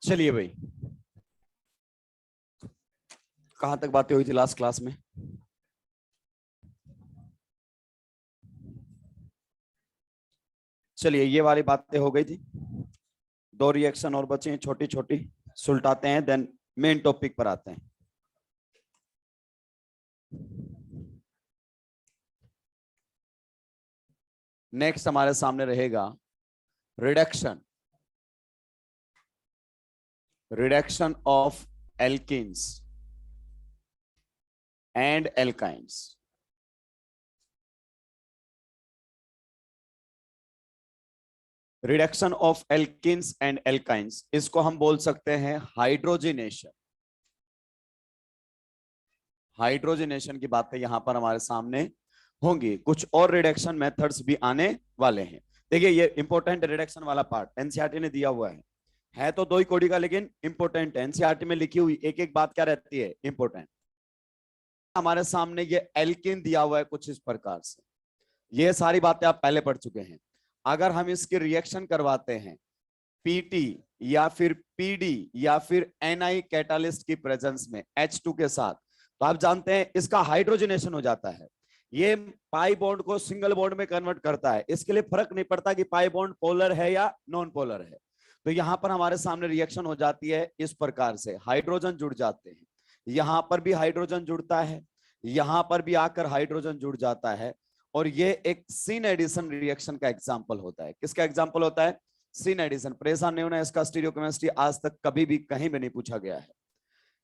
चलिए भाई, कहां तक बातें हुई थी लास्ट क्लास में? चलिए, ये वाली बातें हो गई थी। दो रिएक्शन और बचे हैं, छोटी छोटी सुलटाते हैं, देन मेन टॉपिक पर आते हैं। नेक्स्ट हमारे सामने रहेगा reduction reduction of alkenes and alkynes. Reduction of alkenes and alkynes, इसको हम बोल सकते हैं हाइड्रोजिनेशन। हाइड्रोजिनेशन की बातें यहां पर हमारे सामने होंगी। कुछ और रिडक्शन मेथड्स भी आने वाले हैं। देखिए, ये इंपॉर्टेंट रिडक्शन वाला पार्ट एनसीईआरटी ने दिया हुआ है तो दो ही कोडी का, लेकिन इंपॉर्टेंट है। एनसीईआरटी में लिखी हुई एक एक बात क्या रहती है? इंपॉर्टेंट। हमारे सामने ये एल्किन दिया हुआ है कुछ इस प्रकार से। ये सारी बातें आप पहले पढ़ चुके हैं। अगर हम इसकी रिएक्शन करवाते हैं पीटी या फिर पीडी या फिर एनआई कैटालिस्ट की प्रेजेंस में H2 के साथ, तो आप जानते हैं इसका हाइड्रोजनेशन हो जाता है। ये पाई बॉन्ड को सिंगल बॉन्ड में कन्वर्ट करता है। इसके लिए फर्क नहीं पड़ता कि पाई बॉन्ड पोलर है या नॉन पोलर है। तो यहां पर हमारे सामने रिएक्शन हो जाती है इस प्रकार से, हाइड्रोजन जुड़ जाते हैं। यहां पर भी हाइड्रोजन जुड़ता है, यहां पर भी आकर हाइड्रोजन जुड़ जाता है। और ये एक सीन एडिशन रिएक्शन का एग्जाम्पल होता है। किसका एग्जाम्पल होता है? Syn addition. प्रेसा न्यूना इसका स्टीरियोकेमिस्ट्री आज तक कभी भी कहीं भी नहीं पूछा गया है।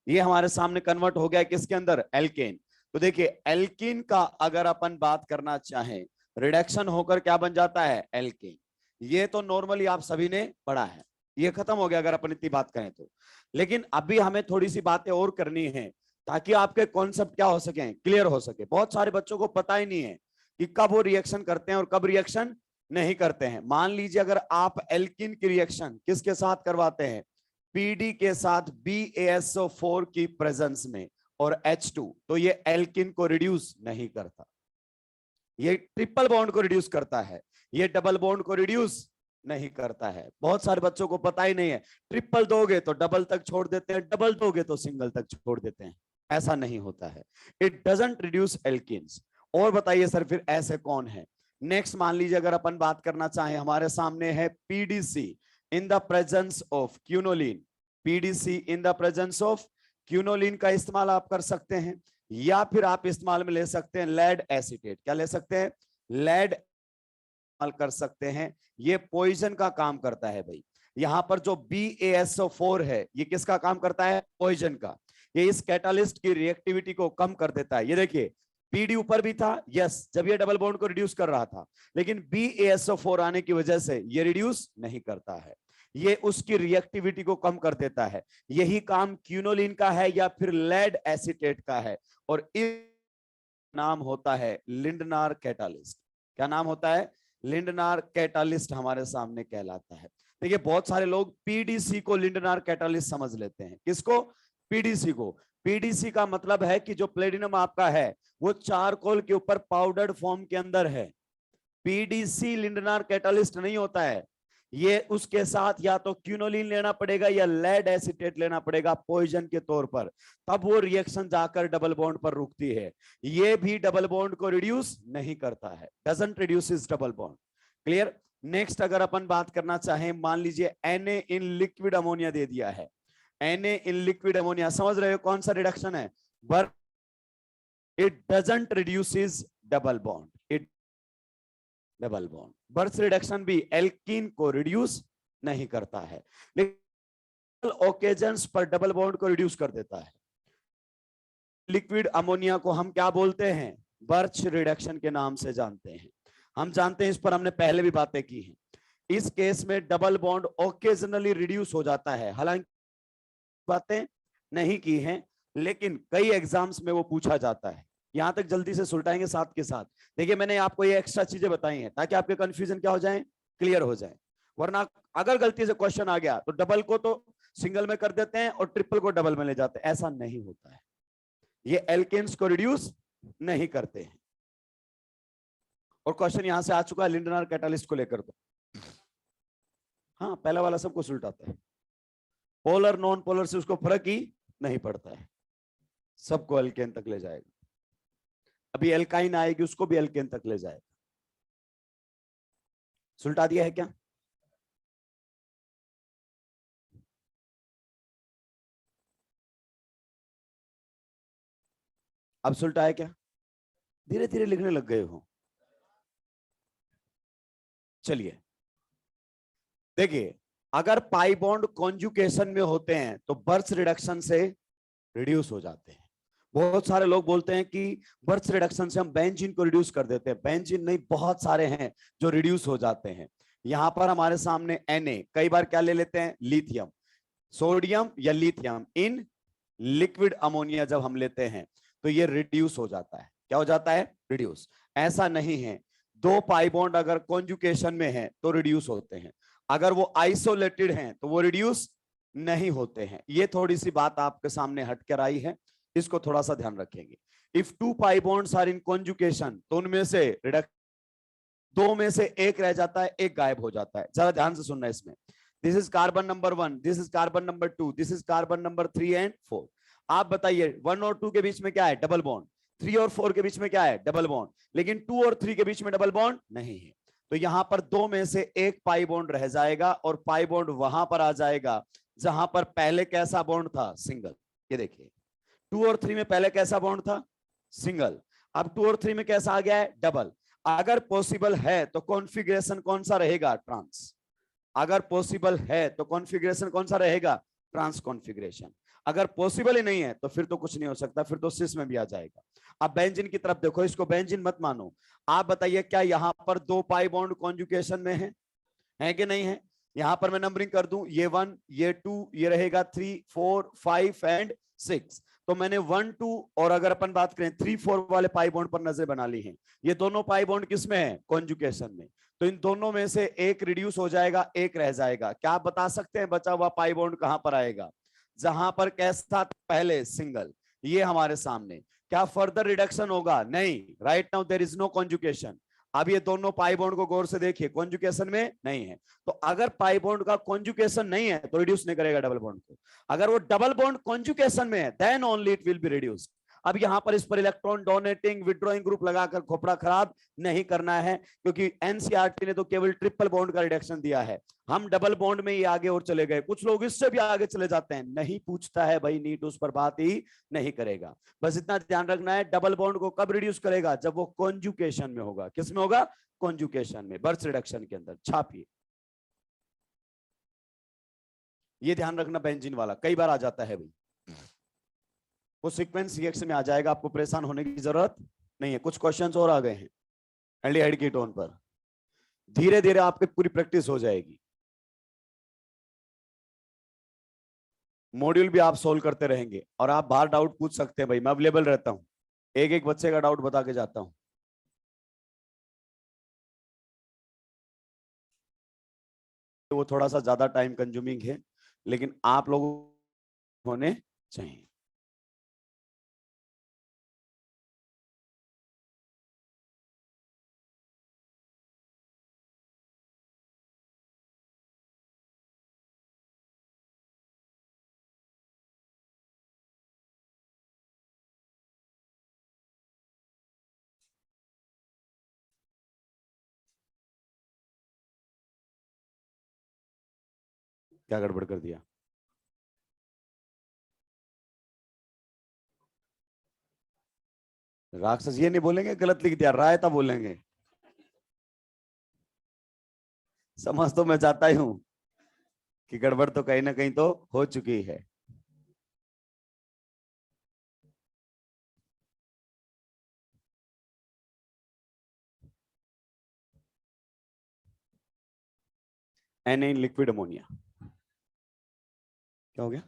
ये हमारे सामने कन्वर्ट हो गया है किसके अंदर? एल्केन। तो देखिए, एल्कीन का अगर अपन बात करना चाहें, रिडक्शन होकर क्या बन जाता है? एल्केन। ये तो नॉर्मली आप सभी ने पढ़ा है, ये खत्म हो गया अगर अपन इतनी बात करें तो। लेकिन अभी हमें थोड़ी सी बातें और करनी है ताकि आपके कॉन्सेप्ट क्या हो सके? क्लियर हो सके। बहुत सारे बच्चों को पता ही नहीं है कि कब वो रिएक्शन करते हैं और कब रिएक्शन नहीं करते हैं। मान लीजिए अगर आप एल्किन की रिएक्शन किसके साथ करवाते हैं? पीडी के साथ BaSO4 की प्रेजेंस में और H2, तो ये एल्किन को रिड्यूस नहीं करता, ये ट्रिपल बॉन्ड को रिड्यूस करता है, ये डबल बॉन्ड को रिड्यूस नहीं करता है। बहुत सारे बच्चों को पता ही नहीं है, ट्रिपल दोगे तो डबल तक छोड़ देते हैं, डबल दोगे तो सिंगल तक छोड़ देते हैं। ऐसा नहीं होता है, इट डजंट रिड्यूस एल्किन्स। और बताइए सर, फिर ऐसे कौन है? नेक्स्ट मान लीजिए अगर अपन बात करना चाहें, हमारे सामने है PDC in the presence of quinoline. PDC in the presence of quinoline का इस्तेमाल आप कर सकते हैं, या फिर आप इस्तेमाल में ले सकते हैं लेड एसीटेट। क्या ले सकते हैं? लेड इस्तेमाल कर सकते हैं। ये पॉइजन का काम करता है भाई। यहां पर जो BaSO4 है, ये किसका काम करता है? पॉइजन का। ये इस कैटालिस्ट की रिएक्टिविटी को कम कर देता है। ये देखिए, पीडी ऊपर भी था, यस, जब ये डबल बॉन्ड को रिड्यूस कर रहा था, लेकिन BaSO4 आने की वजह से ये रिड्यूस नहीं करता है, ये उसकी रिएक्टिविटी को कम कर देता है। यही काम क्यूनोलिन का है या फिर लेड एसीटेट का है, और इस नाम होता है लिंडनार कैटालिस्ट। क्या नाम होता है? लिंडनार कैटालिस्ट हमारे सामने कहलाता है। देखिए, बहुत सारे लोग पीडीसी को लिंडनार कैटालिस्ट समझ लेते हैं। किसको? पीडीसी को। पीडीसी का मतलब है कि जो प्लेटिनम आपका है वो चारकोल के ऊपर पाउडर्ड फॉर्म के अंदर है। पीडीसी लिंडनार कैटालिस्ट नहीं होता है। ये उसके साथ या तो क्यूनोलिन लेना पड़ेगा या लेड एसीटेट लेना पड़ेगा पॉइजन के तौर पर, तब वो रिएक्शन जाकर डबल बॉन्ड पर रुकती है। ये भी डबल बॉन्ड को रिड्यूस नहीं करता है, doesn't reduce is double bond. Clear? Next अगर अपन बात करना चाहें, मान लीजिए Na इन लिक्विड अमोनिया दे दिया है। Na इन लिक्विड अमोनिया, समझ रहे हो कौन सा रिडक्शन है? But it doesn't reduce is double bond, it double bond. Birth reduction भी एल्कीन को रिड्यूस नहीं करता है, लेकिन ओकेजन्स पर डबल बॉन्ड को रिड्यूस कर देता है। लिक्विड अमोनिया को हम क्या बोलते हैं? बर्च रिडक्शन के नाम से जानते हैं। हम जानते हैं, इस पर हमने पहले भी बातें की हैं। इस केस में डबल बॉन्ड ओकेजनली रिड्यूस हो जाता है। हालांकि बातें नहीं की हैं, लेकिन कई एग्जाम्स में वो पूछा जाता है। यहां तक जल्दी से सुलटाएंगे साथ के साथ। देखिए, मैंने आपको ये एक्स्ट्रा चीजें बताई हैं ताकि आपके कंफ्यूजन क्या हो जाए? क्लियर हो जाए। वरना अगर गलती से क्वेश्चन आ गया तो डबल को तो सिंगल में कर देते हैं और ट्रिपल को डबल में ले जाते हैं। ऐसा नहीं होता है, ये एल्केन्स को रिड्यूस नहीं करते हैं। और क्वेश्चन यहां से आ चुका है लिंडनार कैटालिस्ट को लेकर। तो हाँ, पहला वाला सबको सुलटाता है। पोलर नॉन पोलर से उसको फर्क ही नहीं पड़ता है, सबको एल्केन तक ले जाएगा। अभी एल्काइन आएगी उसको भी एल्केन तक ले जाएगा। सुलटा दिया है क्या? अब सुलटा है क्या? धीरे धीरे लिखने लग गए हो। चलिए देखिए, अगर पाई बॉन्ड कॉन्जुकेशन में होते हैं तो बर्थ रिडक्शन से रिड्यूस हो जाते हैं। बहुत सारे लोग बोलते हैं कि बर्थ रिडक्शन से हम बेंजीन को रिड्यूस कर देते हैं। बेंजीन नहीं, बहुत सारे हैं जो रिड्यूस हो जाते हैं। यहां पर हमारे सामने Na, कई बार क्या ले लेते हैं, लिथियम, सोडियम या लिथियम इन लिक्विड अमोनिया जब हम लेते हैं तो ये रिड्यूस हो जाता है। क्या हो जाता है? रिड्यूस। ऐसा नहीं है, दो पाई बॉन्ड अगर कॉन्जुकेशन में है तो रिड्यूस होते हैं, अगर वो आइसोलेटेड हैं तो वो रिड्यूस नहीं होते हैं। ये थोड़ी सी बात आपके सामने हटकर आई है, इसको थोड़ा सा ध्यान रखेंगे। If two pi bonds are in conjugation तो उनमें से रिडक्ट, दो में से एक रह जाता है, एक गायब हो जाता है। जरा ध्यान से सुनना इसमें। This is carbon number 1, this is carbon number 2, this is carbon number 3 and 4। आप बताइए 1 और 2 के बीच में क्या है? Double bond. 3 और 4 के बीच में क्या है? Double bond. लेकिन 2 और 3 के बीच में डबल बॉन्ड नहीं है। तो यहां पर दो में से एक पाई बॉन्ड रह जाएगा और पाई बॉन्ड वहां पर आ जाएगा जहां पर पहले कैसा बॉन्ड था? सिंगल। ये देखिए 2 और 3 में पहले कैसा बॉन्ड था? सिंगल। अब 2 और 3 में कैसा आ गया है? डबल। अगर पॉसिबल है तो कॉन्फ़िगरेशन कौन सा रहेगा? ट्रांस। अगर पॉसिबल है तो कॉन्फ़िगरेशन कौन सा रहेगा? Trans configuration. अगर पॉसिबल ही नहीं है तो फिर तो कुछ नहीं हो सकता, फिर तो सिस में भी आ जाएगा। अब बेंजीन की तरफ देखो, इसको बेंजीन मत मानो। आप बताइए क्या यहां पर दो पाई बॉन्ड कॉन्जुकेशन में है कि नहीं है? यहां पर मैं नंबरिंग कर दूं, ये 1, ये 2, ये रहेगा 3, 4, 5 एंड 6। तो मैंने 1, 2 और अगर अपन बात करें 3, 4 वाले पाई बॉन्ड पर नजर बना ली है। ये दोनों पाई बॉन्ड किस में है? कॉन्जुकेशन में। तो इन दोनों में से एक रिड्यूस हो जाएगा, एक रह जाएगा। क्या आप बता सकते हैं बचा हुआ पाई बॉन्ड कहां पर आएगा? जहां पर कैसा था पहले? सिंगल। ये हमारे सामने। क्या फर्दर रिडक्शन होगा? नहीं। Right now there is no conjugation. अब ये दोनों पाई बॉन्ड को गौर से देखिए, कॉन्जुकेशन में नहीं है। तो अगर पाई बॉन्ड का कॉन्जुकेशन नहीं है तो रिड्यूस नहीं करेगा डबल बॉन्ड को। अगर वो डबल बॉन्ड कॉन्जुकेशन में है then only it will be reduced. अब यहां पर इस पर इलेक्ट्रॉन डोनेटिंग विड्रॉइंग ग्रुप लगाकर खोपड़ा खराब नहीं करना है, क्योंकि एनसीईआरटी ने तो केवल ट्रिपल बॉन्ड का रिडक्शन दिया है। हम डबल बॉन्ड में ही आगे और चले गए, कुछ लोग इससे भी आगे चले जाते हैं। नहीं पूछता है भाई, नीट उस पर बात ही नहीं करेगा। बस इतना ध्यान रखना है, डबल बॉन्ड को कब रिड्यूस करेगा? जब वो कॉन्जुकेशन में होगा। किस में होगा? कॉन्जुकेशन में, बर्थ रिडक्शन के अंदर। छापिए, ये ध्यान रखना। बेंजीन वाला कई बार आ जाता है भाई, वो सीक्वेंस रिएक्शन में आ जाएगा, आपको परेशान होने की जरूरत नहीं है। कुछ क्वेश्चंस और आ गए हैं एल्डिहाइड कीटोन पर, धीरे धीरे आपकी पूरी प्रैक्टिस हो जाएगी। मॉड्यूल भी आप सोल्व करते रहेंगे और आप बाहर डाउट पूछ सकते हैं भाई, मैं अवेलेबल रहता हूं। एक एक बच्चे का डाउट बता के जाता हूं। तो वो थोड़ा सा ज्यादा टाइम कंज्यूमिंग है, लेकिन आप लोगों होने चाहिए। क्या गड़बड़ कर दिया? राक्षस ये नहीं बोलेंगे गलत लिख दिया, रायता बोलेंगे। समझ तो मैं चाहता ही हूं कि गड़बड़ तो कहीं ना कहीं तो हो चुकी है। Na in liquid ammonia. क्या हो गया?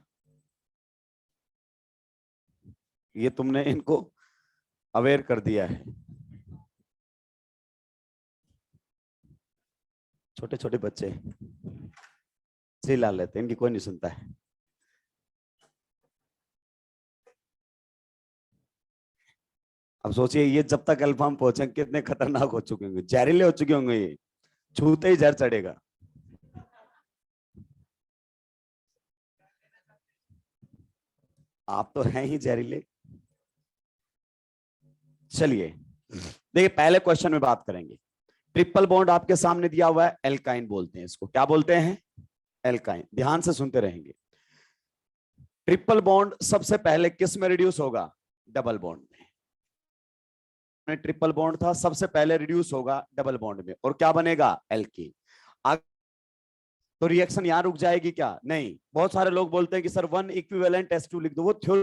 ये तुमने इनको अवेयर कर दिया है। छोटे छोटे बच्चे चिल्ला लेते हैं, इनकी कोई नहीं सुनता है। अब सोचिए ये जब तक अल्फाम पहुंचे कितने खतरनाक हो चुके होंगे, जहरीले हो चुके होंगे, ये छूते ही जहर चढ़ेगा। आप तो हैं ही जहरीले। चलिए देखिए, पहले क्वेश्चन में बात करेंगे। ट्रिपल बॉन्ड आपके सामने दिया हुआ है, एल्काइन बोलते हैं इसको। क्या बोलते हैं? एल्काइन। ध्यान से सुनते रहेंगे। ट्रिपल बॉन्ड सबसे पहले किस में रिड्यूस होगा? डबल बॉन्ड में। ट्रिपल बॉन्ड था, सबसे पहले रिड्यूस होगा डबल बॉन्ड में, और क्या बनेगा? एल्कीन। तो रिएक्शन यहां रुक जाएगी क्या? नहीं। बहुत सारे लोग बोलते हैं कि सर वन इक्विवेलेंट H2 लिख दो, वो थ्योरी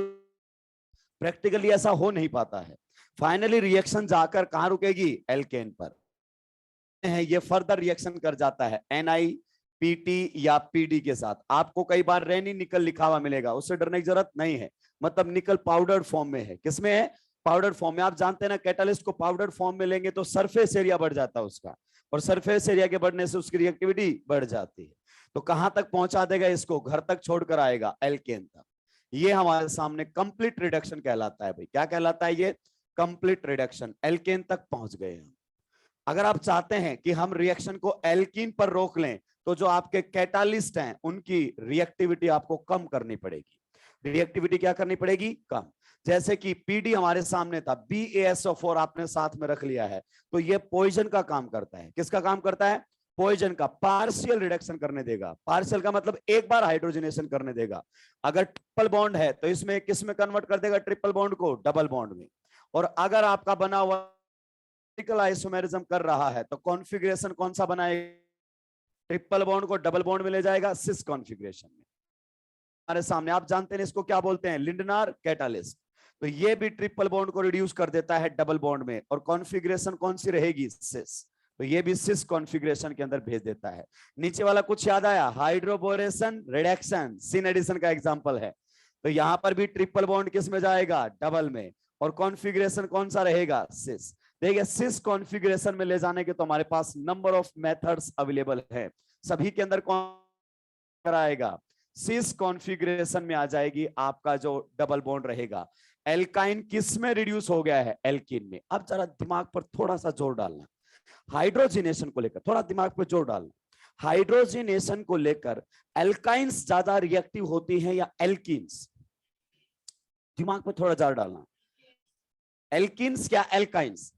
प्रैक्टिकली ऐसा हो नहीं पाता है। फाइनली रिएक्शन जाकर कहां रुकेगी? एल्केन पर है। ये फर्दर रिएक्शन कर जाता है NiPT या PD के साथ। आपको कई बार रेनी निकल लिखा हुआ मिलेगा, उससे डरने की जरूरत नहीं है। मतलब निकल पाउडर फॉर्म में है। किसमें है? पाउडर फॉर्म में। आप जानते हैं ना, कैटालिस्ट को पाउडर फॉर्म में लेंगे तो सरफेस एरिया बढ़ जाता है उसका, और सरफेस एरिया के बढ़ने से उसकी रिएक्टिविटी बढ़ जाती है। तो कहां तक पहुंचा देगा इसको? घर तक छोड़कर आएगा, एल्केन तक। ये हमारे सामने कंप्लीट रिडक्शन कहलाता है भाई। क्या कहलाता है ये? Complete reduction. एल्केन तक पहुंच गए हम। अगर आप चाहते हैं कि हम रिएक्शन को एल्कीन पर रोक लें, तो जो आपके कैटालिस्ट हैं उनकी रिएक्टिविटी आपको कम करनी पड़ेगी। रिएक्टिविटी क्या करनी पड़ेगी? कम। जैसे कि PD हमारे सामने था, BaSO4 आपने साथ में रख लिया है, तो ये पॉइजन का काम करता है। किसका काम करता है? पॉइजन का। पार्शियल रिडक्शन करने देगा। पार्शियल का मतलब एक बार हाइड्रोजनेशन करने देगा। अगर ट्रिपल बॉन्ड है तो इसमें किस में कन्वर्ट कर देगा? ट्रिपल बॉन्ड को डबल बॉन्ड में। और अगर आपका बना हुआ आइसोमेरिज्म कर रहा है तो कॉन्फ़िगरेशन कौन सा बनाएगा? ट्रिपल बॉन्ड को डबल बॉन्ड में ले जाएगा, सिस कॉन्फ़िगरेशन में। हमारे सामने आप जानते हैं इसको क्या बोलते हैं? लिंडनार कैटालिस्ट। तो ये भी ट्रिपल बॉन्ड को रिड्यूस कर देता है डबल बॉन्ड में, और कॉन्फ़िगरेशन कौन सी रहेगी? सिस। तो ये भी सिस कॉन्फ़िगरेशन के अंदर भेज देता है। नीचे वाला कुछ याद आया? हाइड्रोबोरेशन रिडक्शन सिन एडिशन का एग्जांपल है। तो यहां पर भी ट्रिपल बॉन्ड किस में जाएगा? डबल में, और कॉन्फ़िगरेशन कौन सा रहेगा? सिस। देखिए, सिस कॉन्फ़िगरेशन में ले जाने के तो हमारे पास नंबर ऑफ मेथड्स अवेलेबल है। सभी के अंदर कौन कराएगा? सिस कॉन्फ़िगरेशन में आ जाएगी आपका जो डबल बॉन्ड रहेगा। एल्काइन किस में रिड्यूस हो गया है? एल्कीन में। अब जरा दिमाग पर थोड़ा सा जोर डालना, हाइड्रोजिनेशन को लेकर थोड़ा दिमाग पर जोर डालना। हाइड्रोजिनेशन को लेकर एल्काइंस ज्यादा रिएक्टिव होती हैं या एल्कीन्स? दिमाग पर थोड़ा जोर डालना। एल्कीन्स क्या एल्काइंस?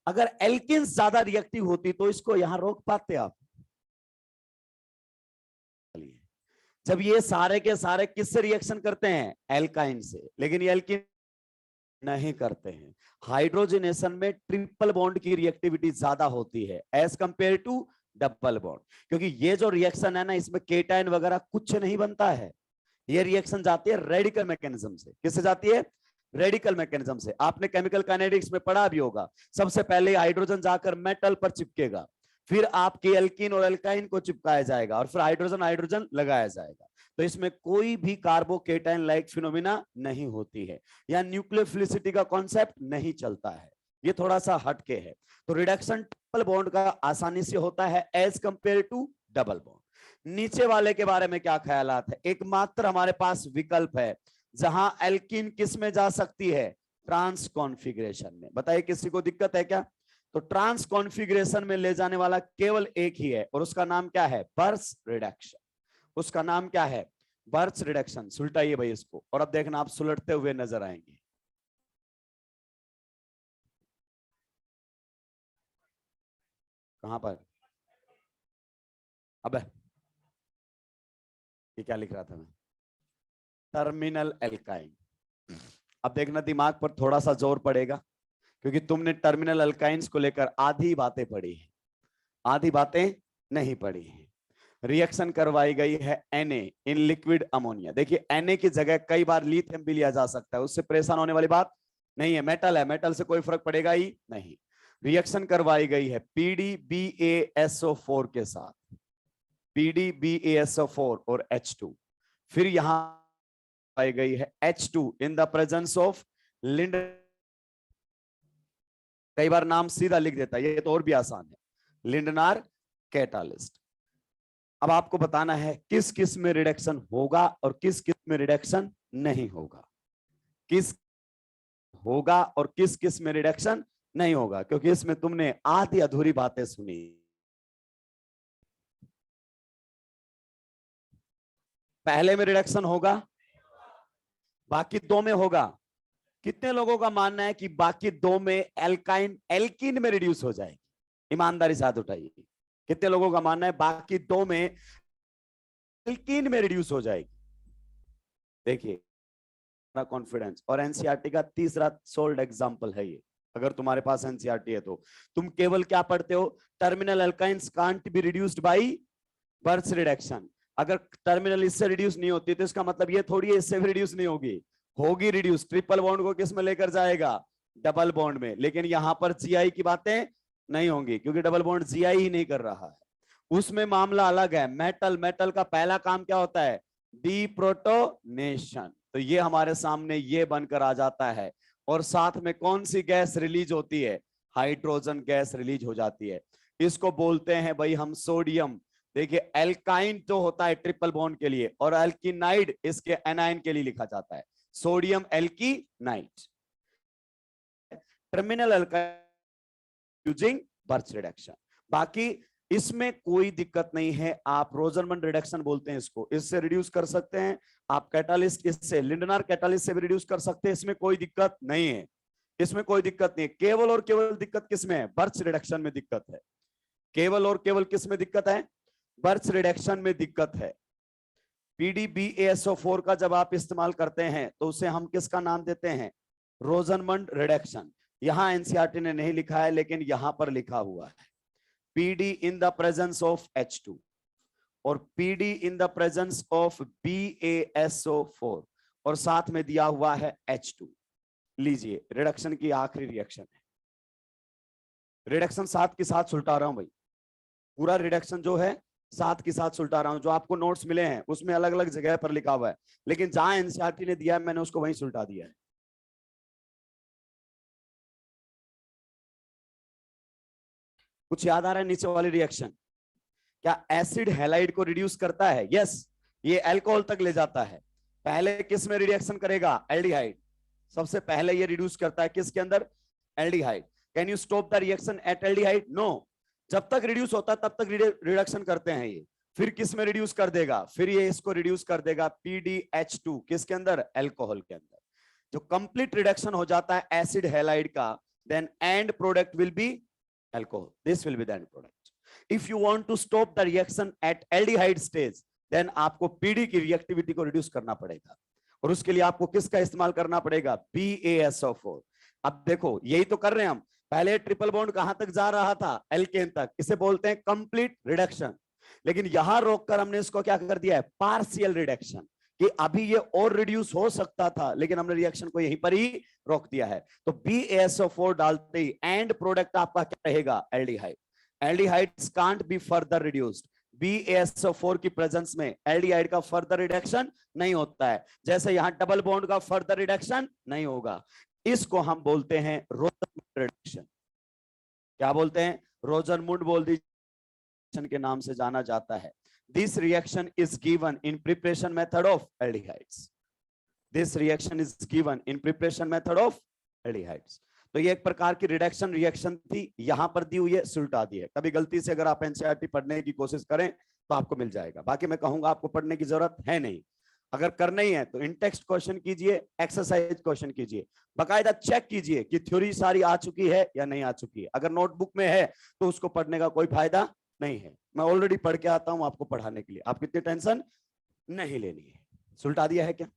अगर एल्कीन्स ज्यादा रिएक्टिव होती तो इसको यहां रोक पाते आप? जब ये सारे के सारे किससे रिएक्शन करते हैं? एल्काइन से, लेकिन ये एल्कीन नहीं करते हैं। हाइड्रोजनेशन में ट्रिपल बॉन्ड की रिएक्टिविटी ज्यादा होती है as compare to double bond, क्योंकि ये जो रिएक्शन है ना, इसमें केटाइन वगैरह कुछ नहीं बनता है। ये रिएक्शन जाती है रेडिकल मैकेनिज्म से। किससे जाती है? रेडिकल मैकेनिज्म से। आपने केमिकल काइनेटिक्स में पढ़ा भी होगा। सबसे पहले हाइड्रोजन जाकर मेटल पर चिपकेगा, फिर आपके एल्कीन और एल्काइन को चिपकाया जाएगा, और फिर हाइड्रोजन हाइड्रोजन लगाया जाएगा। तो इसमें कोई भी कार्बोकेटाइन लाइक फिनोमिना नहीं होती है, या न्यूक्लियोफिलिसिटी का कॉन्सेप्ट नहीं चलता है। ये थोड़ा सा हटके है। तो रिडक्शन ट्रिपल बॉन्ड का आसानी से होता है as compare to double bond. नीचे वाले के बारे में क्या ख्यालात है? एकमात्र हमारे पास विकल्प है जहां एल्कीन किस में जा सकती है? ट्रांस कॉन्फ़िगरेशन में। बताइए किसी को दिक्कत है क्या? तो ट्रांस कॉन्फ़िगरेशन में ले जाने वाला केवल एक ही है, और उसका नाम क्या है? बर्स रिडक्शन। उसका नाम क्या है? बर्स रिडक्शन। सुलटाइए भाई इसको, और अब देखना आप सुलटते हुए नजर आएंगे। कहां पर? अबे ये क्या लिख रहा था मैं? Terminal alkyne. अब देखना दिमाग पर थोड़ा सा जोर पड़ेगा, क्योंकि तुमने टर्मिनल अल्काइंस को लेकर आधी बातें पढ़ी है, आधी बातें नहीं पढ़ी है। रिएक्शन करवाई गई है Na इन लिक्विड अमोनिया। देखिए, Na की जगह कई बार लिथियम भी लिया जा सकता है, उससे परेशान होने वाली बात नहीं है। मेटल है, मेटल से कोई फर्क पड़ेगा ही नहीं। रिएक्शन करवाई गई है PDBaSO4 के साथ, PDBaSO4 और H2। फिर यहां पाई गई है H2 in the presence of lindlar. कई बार नाम सीधा लिख देता है, ये तो और भी आसान है, लिंडनार कैटालिस्ट। अब आपको बताना है किस किस में रिडक्शन होगा और किस किस में रिडक्शन नहीं होगा। किस होगा और किस किस में रिडक्शन नहीं होगा, क्योंकि इसमें तुमने आधी अधूरी बातें सुनी। पहले में रिडक्शन होगा, बाकी दो में होगा। कितने लोगों का मानना है कि बाकी दो में एल्काइन एल्कीन में रिड्यूस हो जाएगी? ईमानदारी से हाथ उठाइए। कितने लोगों का मानना है बाकी दो में एल्कीन में रिड्यूस हो जाएगी? देखिए कॉन्फिडेंस। और एनसीईआरटी का तीसरा सोल्ड एग्जांपल है ये। अगर तुम्हारे पास एनसीईआरटी है तो तुम केवल क्या पढ़ते हो? Terminal alkynes can't be reduced by birch reduction. अगर टर्मिनल इससे रिड्यूस नहीं होती तो इसका मतलब ये थोड़ी है इससे भी रिड्यूस नहीं होगी, होगी रिड्यूस। ट्रिपल बॉन्ड को किस में लेकर जाएगा? डबल बॉन्ड में। लेकिन यहां पर जीआई की बातें नहीं होंगी क्योंकि डबल बॉन्ड जीआई ही नहीं कर रहा है, उसमें मामला अलग है। मेटल, मेटल का पहला काम क्या होता है? डीप्रोटोनेशन। तो ये हमारे सामने ये बनकर आ जाता है। और साथ में कौन सी गैस रिलीज होती है? हाइड्रोजन गैस रिलीज हो जाती है। इसको बोलते हैं भाई हम सोडियम। देखिए एल्काइन तो होता है ट्रिपल बॉन्ड के लिए, और एल्कीनाइड इसके एनाइन के लिए लिखा जाता है, sodium alkynide. Terminal alkyne using Birch reduction. बाकी इसमें कोई दिक्कत नहीं है। आप रोजरमंड रिडक्शन बोलते हैं इसको, इससे रिड्यूस कर सकते हैं। आप कैटालिस्ट इससे लिंडनर कैटालिस्ट से भी रिड्यूस कर सकते हैं, इसमें कोई दिक्कत नहीं है। इसमें कोई दिक्कत नहीं है। केवल और केवल दिक्कत किसमें है? बर्च रिडक्शन में दिक्कत है। केवल और केवल किस में दिक्कत है? बर्च रिडक्शन में दिक्कत है। PDBASO4 का जब आप इस्तेमाल करते हैं तो उसे हम किसका नाम देते हैं? रोजरमंड रिडक्शन। यहां एनसीईआरटी ने नहीं लिखा है लेकिन यहां पर लिखा हुआ है PD in the presence of H2 और PD in the presence of BaSO4 और साथ में दिया हुआ है H2। लीजिए रिडक्शन की आखिरी रिएक्शन है। रिडक्शन साथ के साथ सुलटा रहा हूं भाई, पूरा रिडक्शन जो है साथ के साथ सुलटा रहा हूं। जो आपको नोट्स मिले हैं उसमें अलग अलग जगह पर लिखा हुआ है, लेकिन जहां एनसीईआरटी ने दिया है मैंने उसको वहीं सुलटा दिया है। कुछ याद आ रहा है? नीचे वाली रिएक्शन क्या एसिड हैलाइड को रिड्यूस करता है? यस, ये अल्कोहल तक ले जाता है। पहले किस में रिएक्शन करेगा? एल्डिहाइड। सबसे पहले ये रिड्यूस करता है किसके अंदर? Aldehyde. Can you stop the reaction at aldehyde? No. जब तक रिड्यूस होता है तब तक रिडक्शन करते हैं ये। फिर किस में रिड्यूस कर देगा? फिर ये इसको रिड्यूस कर देगा PDH2 किसके अंदर? अल्कोहल के अंदर। जो कंप्लीट रिडक्शन हो जाता है एसिड हैलाइड का, then end product will be alcohol. This will be the end product. If you want to stop the reaction at aldehyde stage, then आपको PD की रिएक्टिविटी को रिड्यूस करना पड़ेगा, और उसके लिए आपको किसका इस्तेमाल करना पड़ेगा? BaSO4। अब देखो यही तो कर रहे हैं हम। पहले ट्रिपल बॉन्ड कहां तक जा रहा था? एल्केन तक। इसे बोलते हैं कंप्लीट रिडक्शन। लेकिन यहां रोककर हमने इसको क्या कर दिया है? पार्शियल रिडक्शन, कि अभी ये और रिड्यूस हो सकता था लेकिन हमने रिएक्शन को यहीं पर ही रोक दिया है। तो BaSO4 डालते ही एंड प्रोडक्ट आपका क्या रहेगा? Aldehyde. Aldehydes can't be further reduced. BaSO4 की प्रेजेंस में एल्डिहाइड का फर्दर रिडक्शन नहीं होता है, जैसे यहां डबल बॉन्ड का फर्दर रिडक्शन नहीं होगा। इसको हम बोलते हैं रोजरमुंड रिडक्शन। क्या बोलते हैं? रोजरमुंड बोल्डिशन के नाम से जाना जाता है। This reaction is given in preparation method of aldehydes. This reaction is given in preparation method of aldehydes. तो ये एक प्रकार की रिडक्शन रिएक्शन थी, यहां पर दी हुई है, सुलटा दी है। कभी गलती से अगर आप एनसीईआरटी पढ़ने की कोशिश करें तो आपको मिल जाएगा, बाकी मैं कहूंगा आपको पढ़ने की जरूरत है नहीं। अगर करना ही है तो इन टेक्स्ट क्वेश्चन कीजिए, एक्सरसाइज क्वेश्चन कीजिए, बाकायदा चेक कीजिए कि थ्योरी सारी आ चुकी है या नहीं आ चुकी है। अगर नोटबुक में है तो उसको पढ़ने का कोई फायदा नहीं है। मैं ऑलरेडी पढ़ के आता हूं आपको पढ़ाने के लिए, आपको इतनी टेंशन नहीं लेनी है। सुलटा दिया है क्या?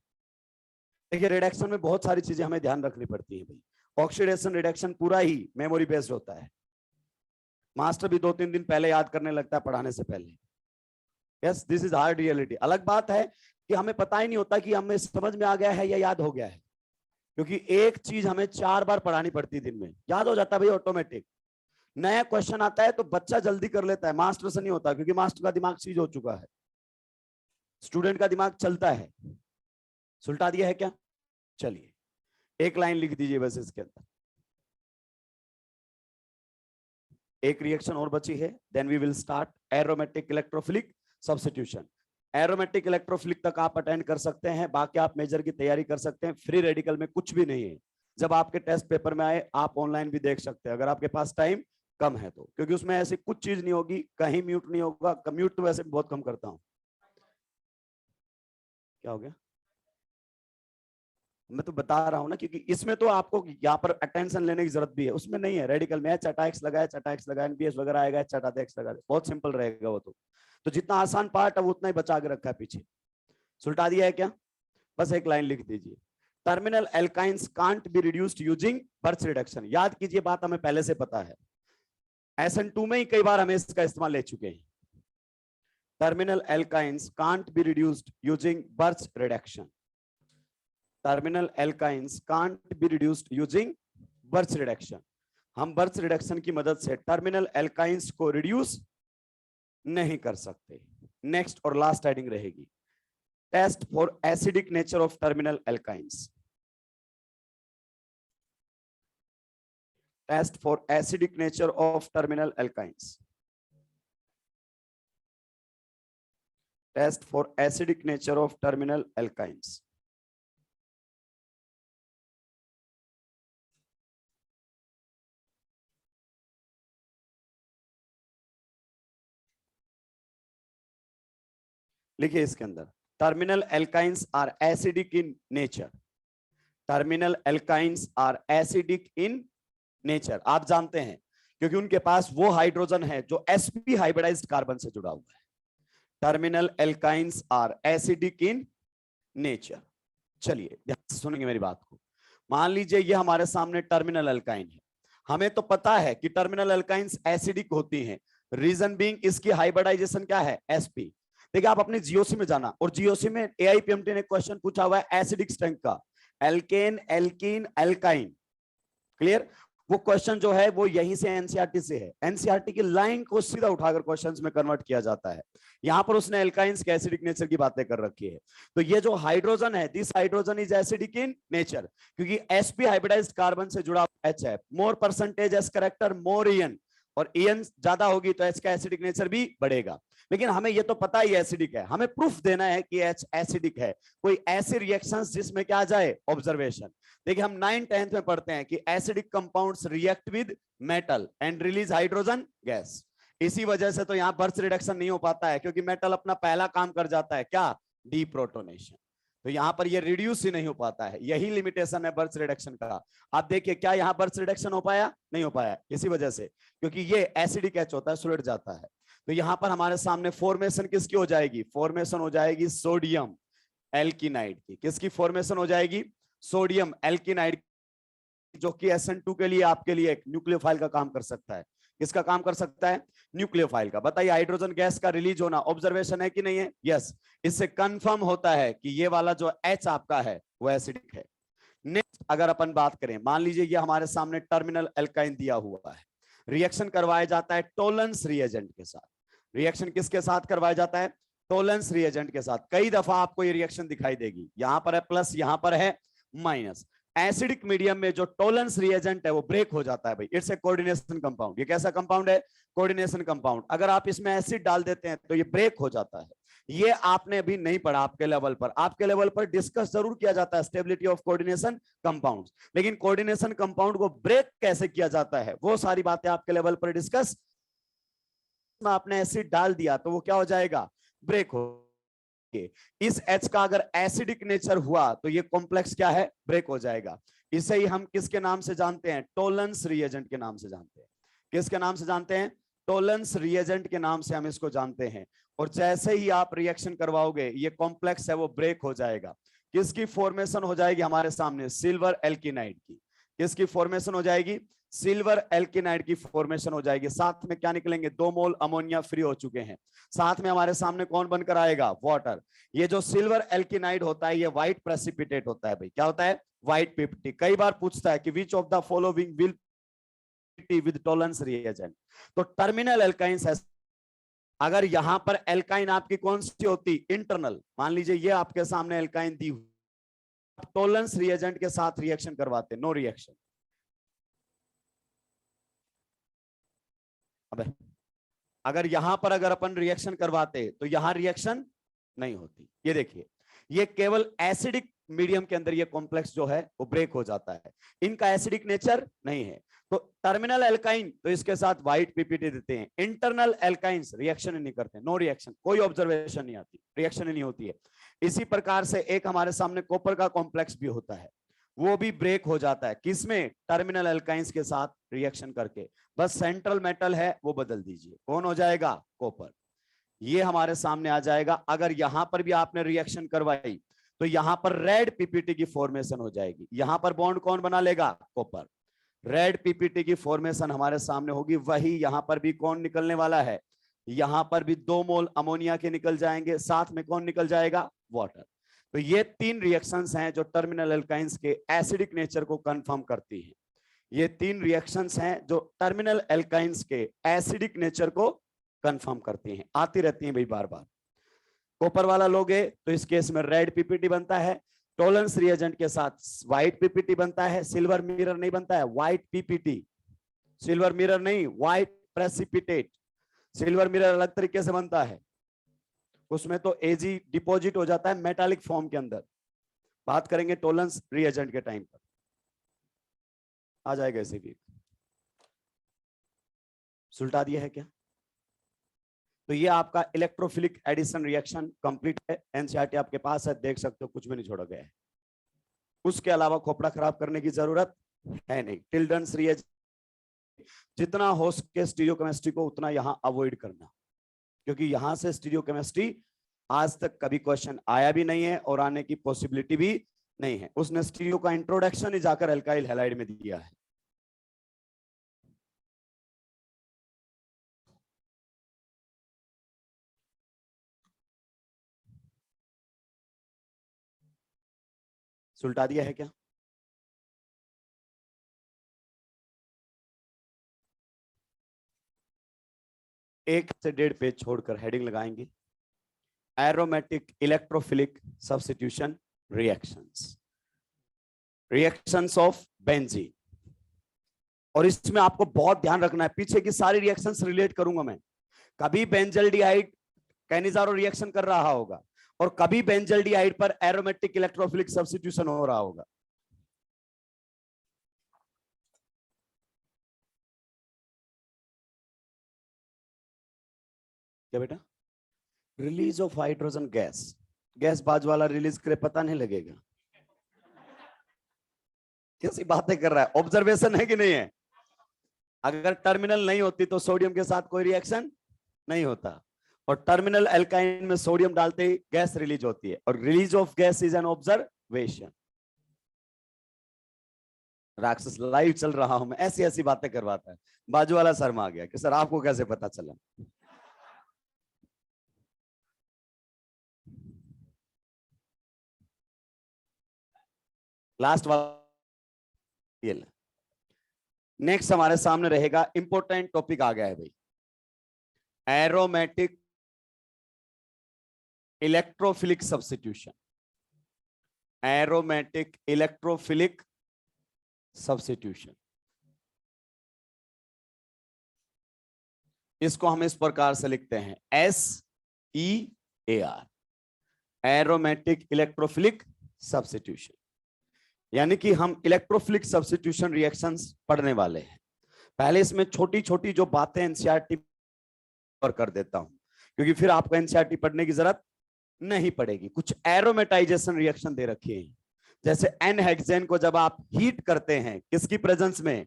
देखिए रिडक्शन में बहुत सारी चीजें हमें ध्यान रखनी पड़ती है भाई। ऑक्सीडेशन रिडक्शन पूरा ही मेमोरी बेस्ड होता है। मास्टर भी 2-3 दिन पहले याद करने लगता है पढ़ाने से पहले। Yes, this is hard reality. अलग बात है कि हमें पता ही नहीं होता कि हमें समझ में आ गया है या याद हो गया है, क्योंकि एक चीज हमें 4 बार पढ़ानी पड़ती है दिन में, याद हो जाता है भाई ऑटोमेटिक। नया क्वेश्चन आता है तो बच्चा जल्दी कर लेता है, मास्टर से नहीं होता, क्योंकि मास्टर का दिमाग सीज हो चुका है, स्टूडेंट का दिमाग चलता है। सुलटा दिया है क्या? चलिए एक लाइन लिख दीजिए बस इसके अंदर। एक रिएक्शन और बची है, then we will start aromatic electrophilic substitution. Aromatic electrophilic तक आप अटेंड कर सकते हैं, बाकी आप मेजर की तैयारी कर सकते हैं। फ्री रेडिकल में कुछ भी नहीं है। जब आपके टेस्ट पेपर में आए आप ऑनलाइन भी देख सकते हैं अगर आपके पास टाइम कम है तो, क्योंकि उसमें ऐसी कुछ चीज नहीं होगी, कहीं म्यूट नहीं होगा। म्यूट तो वैसे बहुत कम करता हूं। क्या हो गया? मैं तो बता रहा हूं ना, क्योंकि इसमें तो आपको यहाँ पर अटेंशन लेने की जरूरत भी है, उसमें नहीं है। रेडिकल में चटा एक्स लगाया, चटा एक्स लगाया, एनपीएस वगैरह आएगा, चटा एक्स लगा, बहुत सिंपल रहेगा वो तो जितना आसान पार्ट है वो उतना ही बचा के रखा है पीछे। सुलटा दिया है क्या? बस एक लाइन लिख दीजिए, terminal alkynes can't be reduced using Birch reduction. याद कीजिए, बात हमें पहले से पता है, SN2 में ही कई बार हमें इसका इस्तेमाल ले चुके हैं। Terminal alkynes can't be reduced using Birch reduction. Terminal alkynes can't be reduced using Birch reduction. हम बर्च रिडक्शन की मदद से टर्मिनल एल्काइंस को रिड्यूस नहीं कर सकते। नेक्स्ट और लास्ट हेडिंग रहेगी, test for acidic nature of terminal alkynes. Test for acidic nature of terminal alkynes. Test for acidic nature of terminal alkynes. लिखिए इसके अंदर, terminal alkynes are acidic in nature. Terminal alkynes are acidic in nature. आप जानते हैं क्योंकि उनके पास वो hydrogen है जो sp हाइब्रिडाइज्ड कार्बन से जुड़ा हुआ है। Terminal alkynes are acidic in nature. चलिए ध्यान से सुनेंगे मेरी बात को। मान लीजिए ये हमारे सामने टर्मिनल एल्काइन है, हमें तो पता है कि टर्मिनल एल्काइंस एसिडिक होती हैं, रीजन बीइंग इसकी हाइब्रिडाइजेशन क्या है, sp। देखिए आप अपने जीओसी में जाना, और जीओसी में AIPMT ने क्वेश्चन पूछा हुआ है एसिडिक स्ट्रेंथ का, एल्केन, एल्कीन, एल्काइन। क्लियर? वो क्वेश्चन जो है वो यहीं से एनसीईआरटी से है। एनसीईआरटी की लाइन को सीधा उठाकर क्वेश्चंस में कन्वर्ट किया जाता है। यहां पर उसने एल्काइंस के एसिडिक नेचर की बातें कर रखी है। तो ये जो हाइड्रोजन है, this hydrogen is acidic in nature, क्योंकि sp हाइब्रिडाइज्ड कार्बन से जुड़ा H है। मोर परसेंटेज एस करेक्टर, मोर ईएन, और ईएन ज्यादा होगी तो H का एसिडिक नेचर भी बढ़ेगा। लेकिन हमें ये तो पता ही एसिडिक है, हमें प्रूफ देना है कि H एसिडिक है। कोई ऐसे रिएक्शंस जिसमें क्या आ जाए, ऑब्जर्वेशन। देखिए हम 9th-10th में पढ़ते हैं कि acidic compounds react with metal and release hydrogen gas. इसी वजह से तो यहां बर्च रिडक्शन नहीं हो पाता है, क्योंकि मेटल अपना पहला काम कर जाता है, क्या, डीप्रोटोनेशन। तो यहां पर ये रिड्यूस ही नहीं हो पाता है, यही लिमिटेशन है बर्च रिडक्शन का। आप देखिए क्या यहां बर्च रिडक्शन हो पाया, नहीं हो पाया, इसी वजह से, क्योंकि ये एसिडिक H होता है, सुलट जाता है। तो यहां पर हमारे सामने फॉर्मेशन किसकी हो जाएगी, फॉर्मेशन हो जाएगी सोडियम एल्कीनाइड की। किसकी फॉर्मेशन हो जाएगी, सोडियम एल्कीनाइड, जो कि SN2 के लिए आपके लिए एक न्यूक्लियोफाइल का काम कर सकता है। किसका काम कर सकता है, न्यूक्लियोफाइल का। बताइए हाइड्रोजन गैस का रिलीज होना ऑब्जर्वेशन है कि नहीं है, यस। इससे कंफर्म होता है कि ये वाला जो H आपका है वो एसिडिक है। नेक्स्ट अगर अपन बात करें, मान लीजिए ये हमारे सामने टर्मिनल एल्काइन दिया हुआ है, रिएक्शन करवाया जाता है टोलेंस रिएजेंट के साथ। रिएक्शन किसके साथ करवाया जाता है, टोलेंस रिएजेंट के साथ। कई दफा आपको ये रिएक्शन दिखाई देगी, यहां पर है प्लस, यहां पर है माइनस। एसिडिक मीडियम में जो टोलेंस रिएजेंट है वो ब्रेक हो जाता है भाई, इट्स ए कोऑर्डिनेशन कंपाउंड। ये कैसा कंपाउंड है, कोऑर्डिनेशन कंपाउंड। अगर आप इसमें एसिड डाल देते हैं तो ये ब्रेक हो जाता है। ये आपने अभी नहीं पढ़ा आपके लेवल पर, आपके लेवल पर डिस्कस जरूर किया जाता है स्टेबिलिटी ऑफ कोऑर्डिनेशन कंपाउंड्स, लेकिन कोऑर्डिनेशन कंपाउंड को ब्रेक कैसे किया जाता है वो सारी बातें आपके लेवल पर डिस्कस। आपने एसिड डाल दिया तो वो क्या हो जाएगा, ब्रेक हो। इस H का अगर एसिडिक नेचर हुआ तो ये कॉम्प्लेक्स क्या है, ब्रेक हो जाएगा। इसे ही हम किसके नाम से जानते हैं, टोलेंस रिएजेंट के नाम से जानते हैं। किसके नाम से जानते हैं, टोलेंस रिएजेंट के नाम से हम इसको जानते हैं। और जैसे ही आप रिएक्शन करवाओगे ये कॉम्प्लेक्स है वो ब्रेक हो जाएगा। किसकी फॉर्मेशन हो जाएगी हमारे सामने, सिल्वर एल्कीनाइड की। किसकी फॉर्मेशन हो जाएगी, सिल्वर एल्कीनाइड की फॉर्मेशन हो जाएगी। साथ में क्या निकलेंगे, 2 मोल अमोनिया फ्री हो चुके हैं। साथ में हमारे सामने कौन बनकर आएगा, वाटर। ये जो सिल्वर एल्कीनाइड होता है ये व्हाइट प्रेसिपिटेट होता है भाई, क्या होता है, व्हाइट पीपीटी। कई बार पूछता है कि which of the following will with Tollens reagent. तो टर्मिनल एल्काइंस, अगर यहां पर एल्काइन आपकी कौन सी होती, इंटरनल, मान लीजिए ये आपके सामने एल्काइन दी, टोलेंस रिएजेंट के साथ रिएक्शन करवाते, नो रिएक्शन। अबे अगर यहां पर अगर अपन रिएक्शन करवाते तो यहां रिएक्शन नहीं होती। ये देखिए ये केवल एसिडिक मीडियम के अंदर ये कॉम्प्लेक्स जो है वो ब्रेक हो जाता है, इनका एसिडिक नेचर नहीं है। तो टर्मिनल एल्काइन तो इसके साथ व्हाइट पीपीटी देते हैं, इंटरनल एल्काइंस रिएक्शन नहीं करते, नो रिएक्शन, कोई ऑब्जर्वेशन नहीं आती, रिएक्शन नहीं होती है। इसी प्रकार से एक हमारे सामने कॉपर का कॉम्प्लेक्स भी होता है, वो भी ब्रेक हो जाता है, किसमें? टर्मिनल एल्काइंस के साथ रिएक्शन करके। बस सेंट्रल मेटल है वो बदल दीजिए, कौन हो जाएगा? कॉपर। ये हमारे सामने आ जाएगा। अगर यहां पर भी आपने रिएक्शन करवाई तो यहां पर रेड पीपीटी की फॉर्मेशन हो जाएगी। यहां पर बॉन्ड कौन बना लेगा? कॉपर। रेड पीपीटी की फॉर्मेशन हमारे सामने होगी। वही यहां पर भी कौन निकलने वाला है? यहां पर भी 2 मोल अमोनिया के निकल जाएंगे, साथ में कौन निकल जाएगा? वाटर। तो ये 3 रिएक्शंस हैं जो टर्मिनल एल्काइंस के एसिडिक नेचर को कंफर्म करती हैं। ये 3 रिएक्शंस हैं जो टर्मिनल एल्काइंस के एसिडिक नेचर को कंफर्म करती हैं, आती रहती हैं भाई बार बार। कॉपर वाला लोगे तो इस केस में रेड पीपीटी बनता है, टॉलरेंस रिएजेंट के साथ व्हाइट पीपीटी बनता है। सिल्वर मिरर नहीं बनता है, व्हाइट पीपीटी। सिल्वर मिरर नहीं, व्हाइट प्रेसिपिटेट। सिल्वर मिरर अलग तरीके से बनता है, उसमें तो एजी डिपॉजिट हो जाता है मेटालिक फॉर्म के अंदर। बात करेंगे टॉलरेंस रिएजेंट के टाइम पर, आ जाएगा ऐसे भी। सुलटा दिया है क्या? तो ये आपका इलेक्ट्रोफिलिक एडिशन रिएक्शन कंप्लीट है। एनसीईआरटी आपके पास है, देख सकते हो, कुछ भी नहीं छोड़ा गया है। उसके अलावा खोपड़ा खराब करने की जरूरत है नहीं। टिल्डन्स रिएजेंट जितना हो सके स्टीरियोकेमिस्ट्री को उतना यहां अवॉइड करना, क्योंकि यहां से स्टीरियोकेमिस्ट्री आज तक कभी क्वेश्चन आया भी नहीं है और आने की पॉसिबिलिटी भी नहीं है। उसने स्टीरियो का इंट्रोडक्शन ही जाकर एल्काइल हैलाइड में दिया है। सुलटा दिया है क्या? एक से 1.5 पेज छोड़कर हेडिंग लगाएंगे, aromatic electrophilic substitution reactions, reactions of benzene. और इसमें आपको बहुत ध्यान रखना है, पीछे की सारी रिएक्शंस रिलेट करूंगा मैं। कभी बेंजल्डिहाइड कैनिजारो रिएक्शन कर रहा होगा और कभी बेंजल्डिहाइड पर एरोमेटिक इलेक्ट्रोफिलिक सब्स्टिट्यूशन हो रहा होगा। क्या बेटा? Release of hydrogen gas, gas बाज वाला रिलीज करे पता नहीं लगेगा। कैसी बातें कर रहा है? ऑब्जर्वेशन है कि नहीं है? अगर टर्मिनल नहीं होती तो सोडियम के साथ कोई रिएक्शन नहीं होता, और टर्मिनल एल्काइन में सोडियम डालते ही गैस रिलीज होती है, और release of gas is an observation. राक्षस लाइव चल रहा हूं मैं, ऐसी ऐसी बातें करवाता है। बाजू वाला शर्मा गया कि सर आपको कैसे पता चला? लास्ट वाला नेक्स्ट हमारे सामने रहेगा। इंपॉर्टेंट टॉपिक आ गया है भाई, aromatic electrophilic substitution. Aromatic electrophilic substitution, इसको हम इस प्रकार से लिखते हैं SEAR, एरोमेटिक इलेक्ट्रोफिलिक सब्स्टिट्यूशन। यानी कि हम इलेक्ट्रोफिलिक सब्स्टिट्यूशन रिएक्शंस पढ़ने वाले हैं। पहले इसमें छोटी छोटी जो बातें एनसीईआरटी पर कर देता हूं, क्योंकि फिर आपको एनसीईआरटी पढ़ने की जरूरत नहीं पड़ेगी। कुछ एरोमेटाइजेशन रिएक्शन दे रखे हैं, जैसे एन हेक्सेन को जब आप हीट करते हैं किसकी प्रेजेंस में?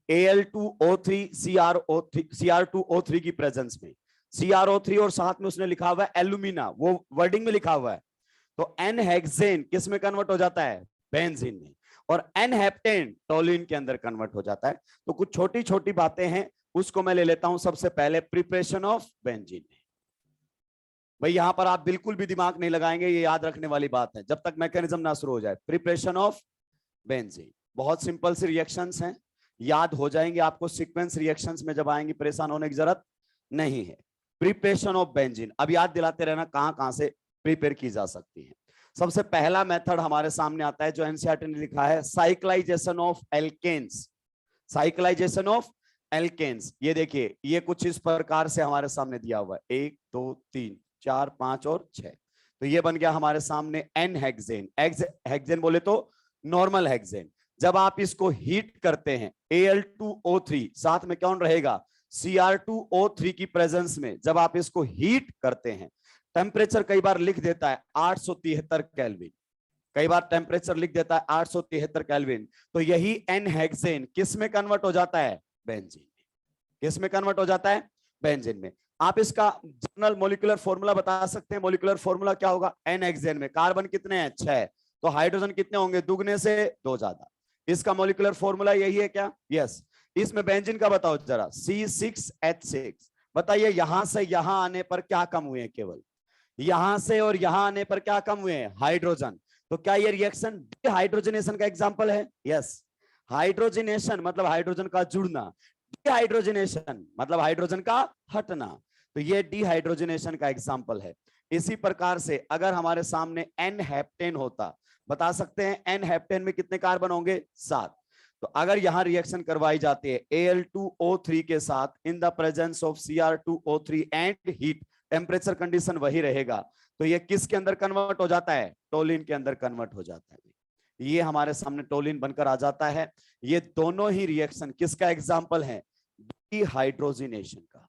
Al2O3 Cr2O3 की प्रेजेंस में, CrO3 और साथ में उसने लिखा हुआ है एल्यूमिना, वो वर्डिंग में लिखा हुआ है। तो एन हेक्सेन किस में कन्वर्ट हो जाता है? बेंजीन में। और एन हेप्टेन टोल्यूइन के अंदर कन्वर्ट हो जाता है। तो कुछ छोटी छोटी बातें हैं, उसको मैं ले लेता हूं। सबसे पहले प्रिपरेशन ऑफ बेंजीन। भाई यहां पर आप बिल्कुल भी दिमाग नहीं लगाएंगे, ये याद रखने वाली बात है जब तक मैकेनिज्म ना शुरू हो जाए। प्रिपरेशन ऑफ बेंजीन, बहुत सिंपल सी रिएक्शंस हैं, याद हो जाएंगे आपको। सीक्वेंस रिएक्शंस में जब आएंगे परेशान होने की जरूरत नहीं है। प्रिपरेशन ऑफ बेंजीन अब याद दिलाते रहना कहां कहां से प्रिपेयर की जा सकती है। सबसे पहला मेथड हमारे सामने आता है जो एनसीईआरटी ने लिखा है, cyclization of alkenes. Cyclization of alkenes, ये देखिए ये कुछ इस प्रकार से हमारे सामने दिया हुआ है, 1 2 3 4 5 और 6। तो ये बन गया हमारे सामने एन हेक्सेन। हेक्सेन बोले तो नॉर्मल हेक्सेन। जब आप इसको हीट करते हैं Al2O3 साथ में कौन रहेगा? Cr2O3 की प्रेजेंस में जब आप इसको हीट करते हैं, टेम्परेचर कई बार लिख देता है 873 केल्विन। कई बार टेम्परेचर लिख देता है 873 केल्विन, तो यही एन हेक्सेन किस में कन्वर्ट हो जाता है? बेंजीन में। किस में कन्वर्ट हो जाता है? बेंजीन में। आप इसका जनरल मोलिकुलर फॉर्मूला बता सकते हैं? मोलिकुलर फॉर्मूला क्या होगा? एन हेक्सेन में कार्बन कितने हैं? 6, तो हाइड्रोजन कितने होंगे? दुगने से 2 ज्यादा। इसका मोलिकुलर फॉर्मूला यही है क्या? यस। इसमें बेंजीन का बताओ जरा, C6H6। बताइए यहां से यहां आने पर क्या कम हुए हैं? केवल यहां से और यहां आने पर क्या कम हुए हैं? हाइड्रोजन। तो क्या ये रिएक्शन डिहाइड्रोजनेशन का एग्जांपल है? यस। हाइड्रोजनेशन मतलब हाइड्रोजन का जुड़ना, डिहाइड्रोजनेशन मतलब हाइड्रोजन का हटना, तो ये डिहाइड्रोजनेशन का एग्जांपल है। इसी प्रकार से अगर हमारे सामने एन हेप्टेन होता, बता सकते हैं एन हेप्टेन में कितने कार्बन होंगे? 7। तो अगर यहां रिएक्शन करवाई जाती है Al2O3 के साथ इन the presence of Cr2O3 and heat, temperature condition वही रहेगा, तो ये किसके अंदर कन्वर्ट हो जाता है? टोलिन के अंदर कन्वर्ट हो जाता है। ये हमारे सामने टोलिन बनकर आ जाता है। ये दोनों ही रिएक्शन किसका एग्जाम्पल है? डिहाइड्रोजिनेशन का।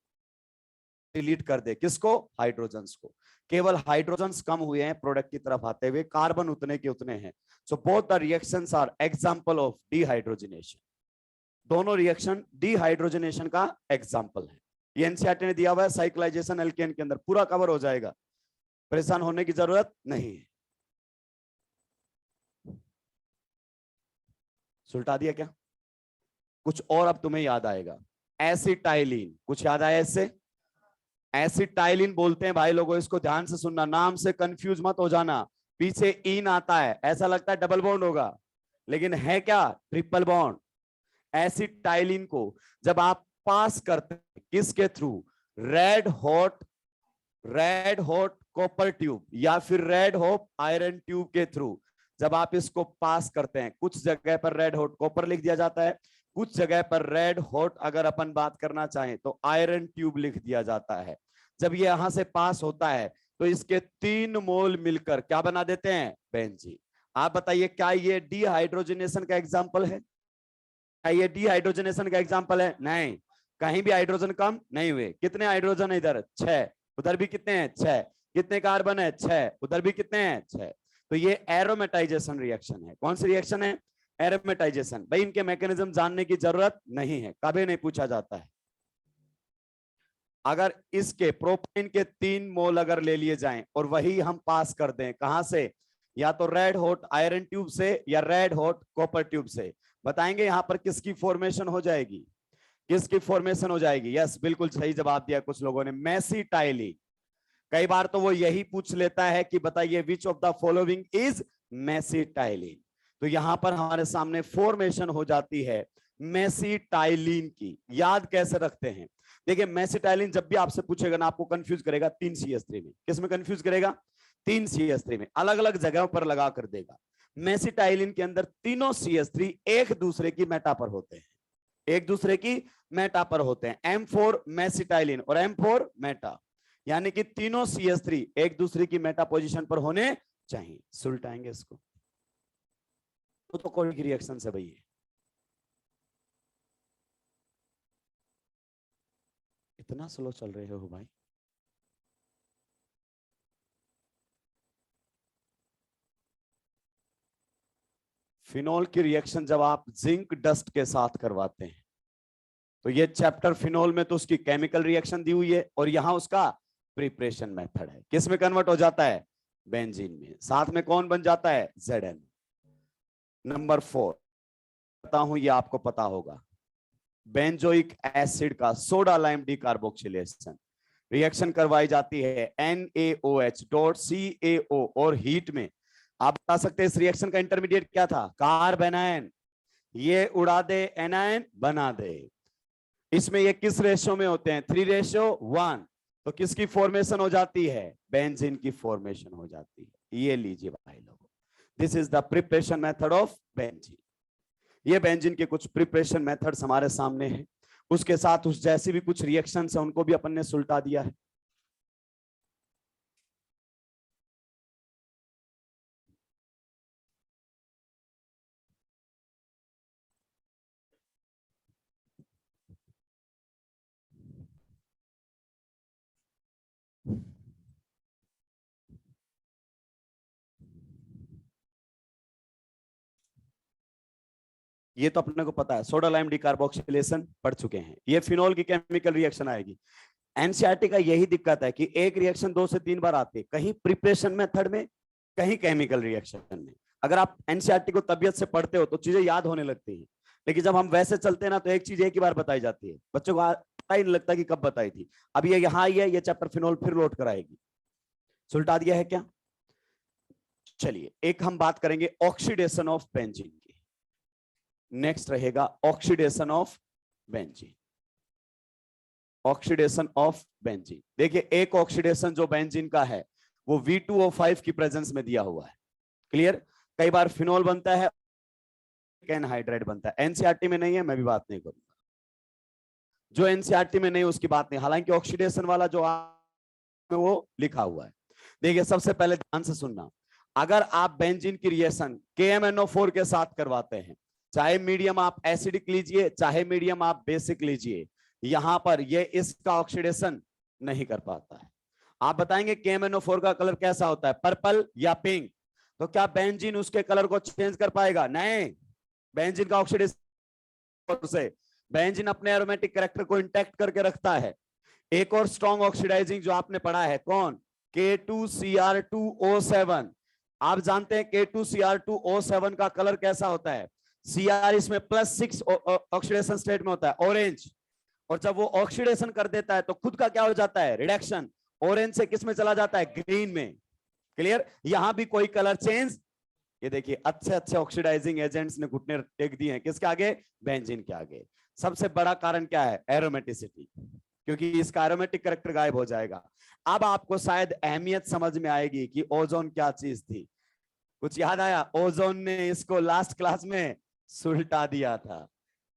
डिलीट कर दे किसको? हाइड्रोजन्स को। केवल हाइड्रोजन्स कम हुए हैं प्रोडक्ट की तरफ आते हुए, कार्बन उतने के उतने हैं। So both the reactions are example of dehydrogenation. दोनों रिएक्शन डिहाइड्रोजिनेशन का एग्जांपल है। ये एनसीईआरटी ने दिया हुआ है, साइक्लाइजेशन एल्केन के अंदर पूरा कवर हो जाएगा, परेशान होने की जरूरत नहीं है। सुलटा दिया क्या? कुछ और अब तुम्हें याद आएगा। एसिटाइलिन, कुछ याद आया इससे? एसिटाइलिन बोलते हैं भाई लोगों, इसको ध्यान से सुनना, नाम से कंफ्यूज मत हो जाना। पीछे इन आता है, ऐसा लगता है डबल बॉन्ड होगा, लेकिन है क्या? Triple bond. एसिटाइलिन को जब आप पास करते हैं किसके through? Red hot, red hot copper tube या फिर रेड हॉट आयरन ट्यूब के थ्रू जब आप इसको पास करते हैं, कुछ जगह पर रेड हॉट कॉपर लिख दिया जाता है, कुछ जगह पर रेड हॉट अगर अपन बात करना चाहें तो आयरन ट्यूब लिख दिया जाता है। जब ये यहां से पास होता है तो इसके 3 मोल मिलकर क्या बना देते हैं? बेंजीन। आप बताइए क्या ये डिहाइड्रोजनेशन का एग्जाम्पल है? क्या ये डिहाइड्रोजनेशन का एग्जाम्पल है? नहीं। कहीं भी हाइड्रोजन कम नहीं हुए। कितने हाइड्रोजन है इधर? 6, उधर भी कितने हैं? 6। कितने कार्बन है? 6, उधर भी कितने हैं? 6। तो ये एरोमेटाइजेशन रिएक्शन है। कौन सी रिएक्शन है? एरोमेटाइजेशन। भाई इनके मैकेनिज्म जानने की जरूरत नहीं है, कभी नहीं पूछा जाता है। अगर इसके प्रोपेन के 3 मोल अगर ले लिए जाएं और वही हम पास कर दें, कहां से? या तो रेड हॉट आयरन ट्यूब से या रेड हॉट कॉपर ट्यूब से, बताएंगे यहां पर किसकी फॉर्मेशन हो जाएगी? किसकी फॉर्मेशन हो जाएगी? यस, बिल्कुल सही जवाब दिया कुछ लोगों ने, मेसिटाइलिन। कई बार तो वो यही पूछ लेता है कि बताइए which of the following is mesitylene. तो यहां पर हमारे सामने फॉर्मेशन हो जाती है मेसिटाइलिन की। याद कैसे रखते हैं? देखिए मेसिटाइलिन जब भी आपसे पूछेगा ना, आपको कंफ्यूज करेगा 3 CH3 में। किस में कंफ्यूज करेगा? 3 CH3 में, अलग अलग जगहों पर लगा कर देगा। मेसिटाइलिन के अंदर तीनों CH3 एक दूसरे की मेटा पर होते हैं, एक दूसरे की मेटा पर होते हैं। M4 मेसिटाइलिन और M4 मेटा, यानी कि तीनों CH3 एक दूसरे की मेटा पोजीशन पर होने चाहिए। सुलटाएंगे इसको तो कोई रिएक्शन से भाई, इतना स्लो चल रहे हो भाई? फिनोल की रिएक्शन जब आप जिंक डस्ट के साथ करवाते हैं, तो ये चैप्टर फिनोल में तो उसकी केमिकल रिएक्शन दी हुई है और यहां उसका प्रिपरेशन मेथड है। किस में कन्वर्ट हो जाता है? बेंजीन में। साथ में कौन बन जाता है? Zn। नंबर 4 पता हूं ये आपको पता होगा, बेंजोइक एसिड का सोडा लाइम डिकार्बोक्सिलेशन रिएक्शन करवाई जाती है NaOH.CaO और हीट में। आप बता सकते हैं इस रिएक्शन का इंटरमीडिएट क्या था? कार्बेनायन। ये उड़ा दे, एनायन बना दे। इसमें ये किस रेशियो में होते हैं? 3:1। तो किसकी फॉर्मेशन हो जाती है? बेंजीन की फॉर्मेशन हो जाती है। ये लीजिए भाई लोगों, this is the preparation method of benzene. ये बेंजीन के कुछ प्रिपरेशन मेथड्स हमारे सामने हैं। उसके साथ उस जैसी भी कुछ रिएक्शंस है उनको भी अपन ने सुलटा दिया है। ये तो अपने को पता है, सोडा लाइम डिकार्बोक्सिलेशन पढ़ चुके हैं। ये फिनोल की केमिकल रिएक्शन आएगी। एनसीईआरटी का यही दिक्कत है कि एक रिएक्शन 2 से 3 बार आती है, कहीं प्रिपरेशन मेथड में, कहीं केमिकल रिएक्शन में। अगर आप एनसीईआरटी को तबियत से पढ़ते हो तो चीजें याद होने लगती हैं, लेकिन जब हम वैसे चलते हैं ना तो एक चीज एक ही बार बताई जाती है, बच्चों को पता ही नहीं लगता कि कब बताई थी। अब ये यहाँ आई है, ये चैप्टर फिनोल फिर लोड कराएगी। सुलटा दिया है क्या? चलिए एक हम बात करेंगे ऑक्सीडेशन ऑफ बेंजीन की। नेक्स्ट रहेगा oxidation of benzene. Oxidation of benzene, देखिए एक ऑक्सीडेशन जो बेंजीन का है वो V2O5 की प्रेजेंस में दिया हुआ है। क्लियर? कई बार फिनोल बनता है, एनहाइड्राइड बनता है। एनसीईआरटी में नहीं है, मैं भी बात नहीं करूंगा। जो एनसीईआरटी में नहीं उसकी बात नहीं, हालांकि ऑक्सीडेशन वाला जो वो लिखा हुआ है। देखिए सबसे पहले ध्यान से सुनना, अगर आप बेंजीन की रिएक्शन KMnO4 के साथ करवाते हैं, चाहे मीडियम आप एसिडिक लीजिए चाहे मीडियम आप बेसिक लीजिए, यहां पर ये इसका ऑक्सीडेशन नहीं कर पाता है। आप बताएंगे KMnO4 का कलर कैसा होता है, पर्पल या पिंक? तो क्या बेंजीन उसके कलर को चेंज कर पाएगा? नहीं। बेंजीन का ऑक्सीडेशन से बेंजीन अपने एरोमेटिक कैरेक्टर को इंटैक्ट करके रखता है। एक और स्ट्रॉन्ग ऑक्सीडाइजिंग जो आपने पढ़ा है, कौन? K2Cr2O7। आप जानते हैं K2Cr2O7 का कलर कैसा होता है? Cr इसमें +6 ऑक्सीडेशन स्टेट में होता है, ऑरेंज। और जब वो ऑक्सीडेशन कर देता है तो खुद का क्या हो जाता है? रिडक्शन। ऑरेंज से किस में चला जाता है? ग्रीन में। क्लियर? यहां भी कोई कलर चेंज। ये देखिए अच्छे अच्छे ऑक्सीडाइजिंग एजेंट्स ने घुटने टेक दिए हैं, किसके आगे? बेंजीन के आगे। सबसे बड़ा कारण क्या है? एरोमेटिसिटी, क्योंकि इसका एरोमेटिक कैरेक्टर गायब हो जाएगा। अब आपको शायद अहमियत समझ में आएगी कि ओजोन क्या चीज थी। कुछ याद आया? ओजोन ने इसको लास्ट क्लास में सुलटा दिया था।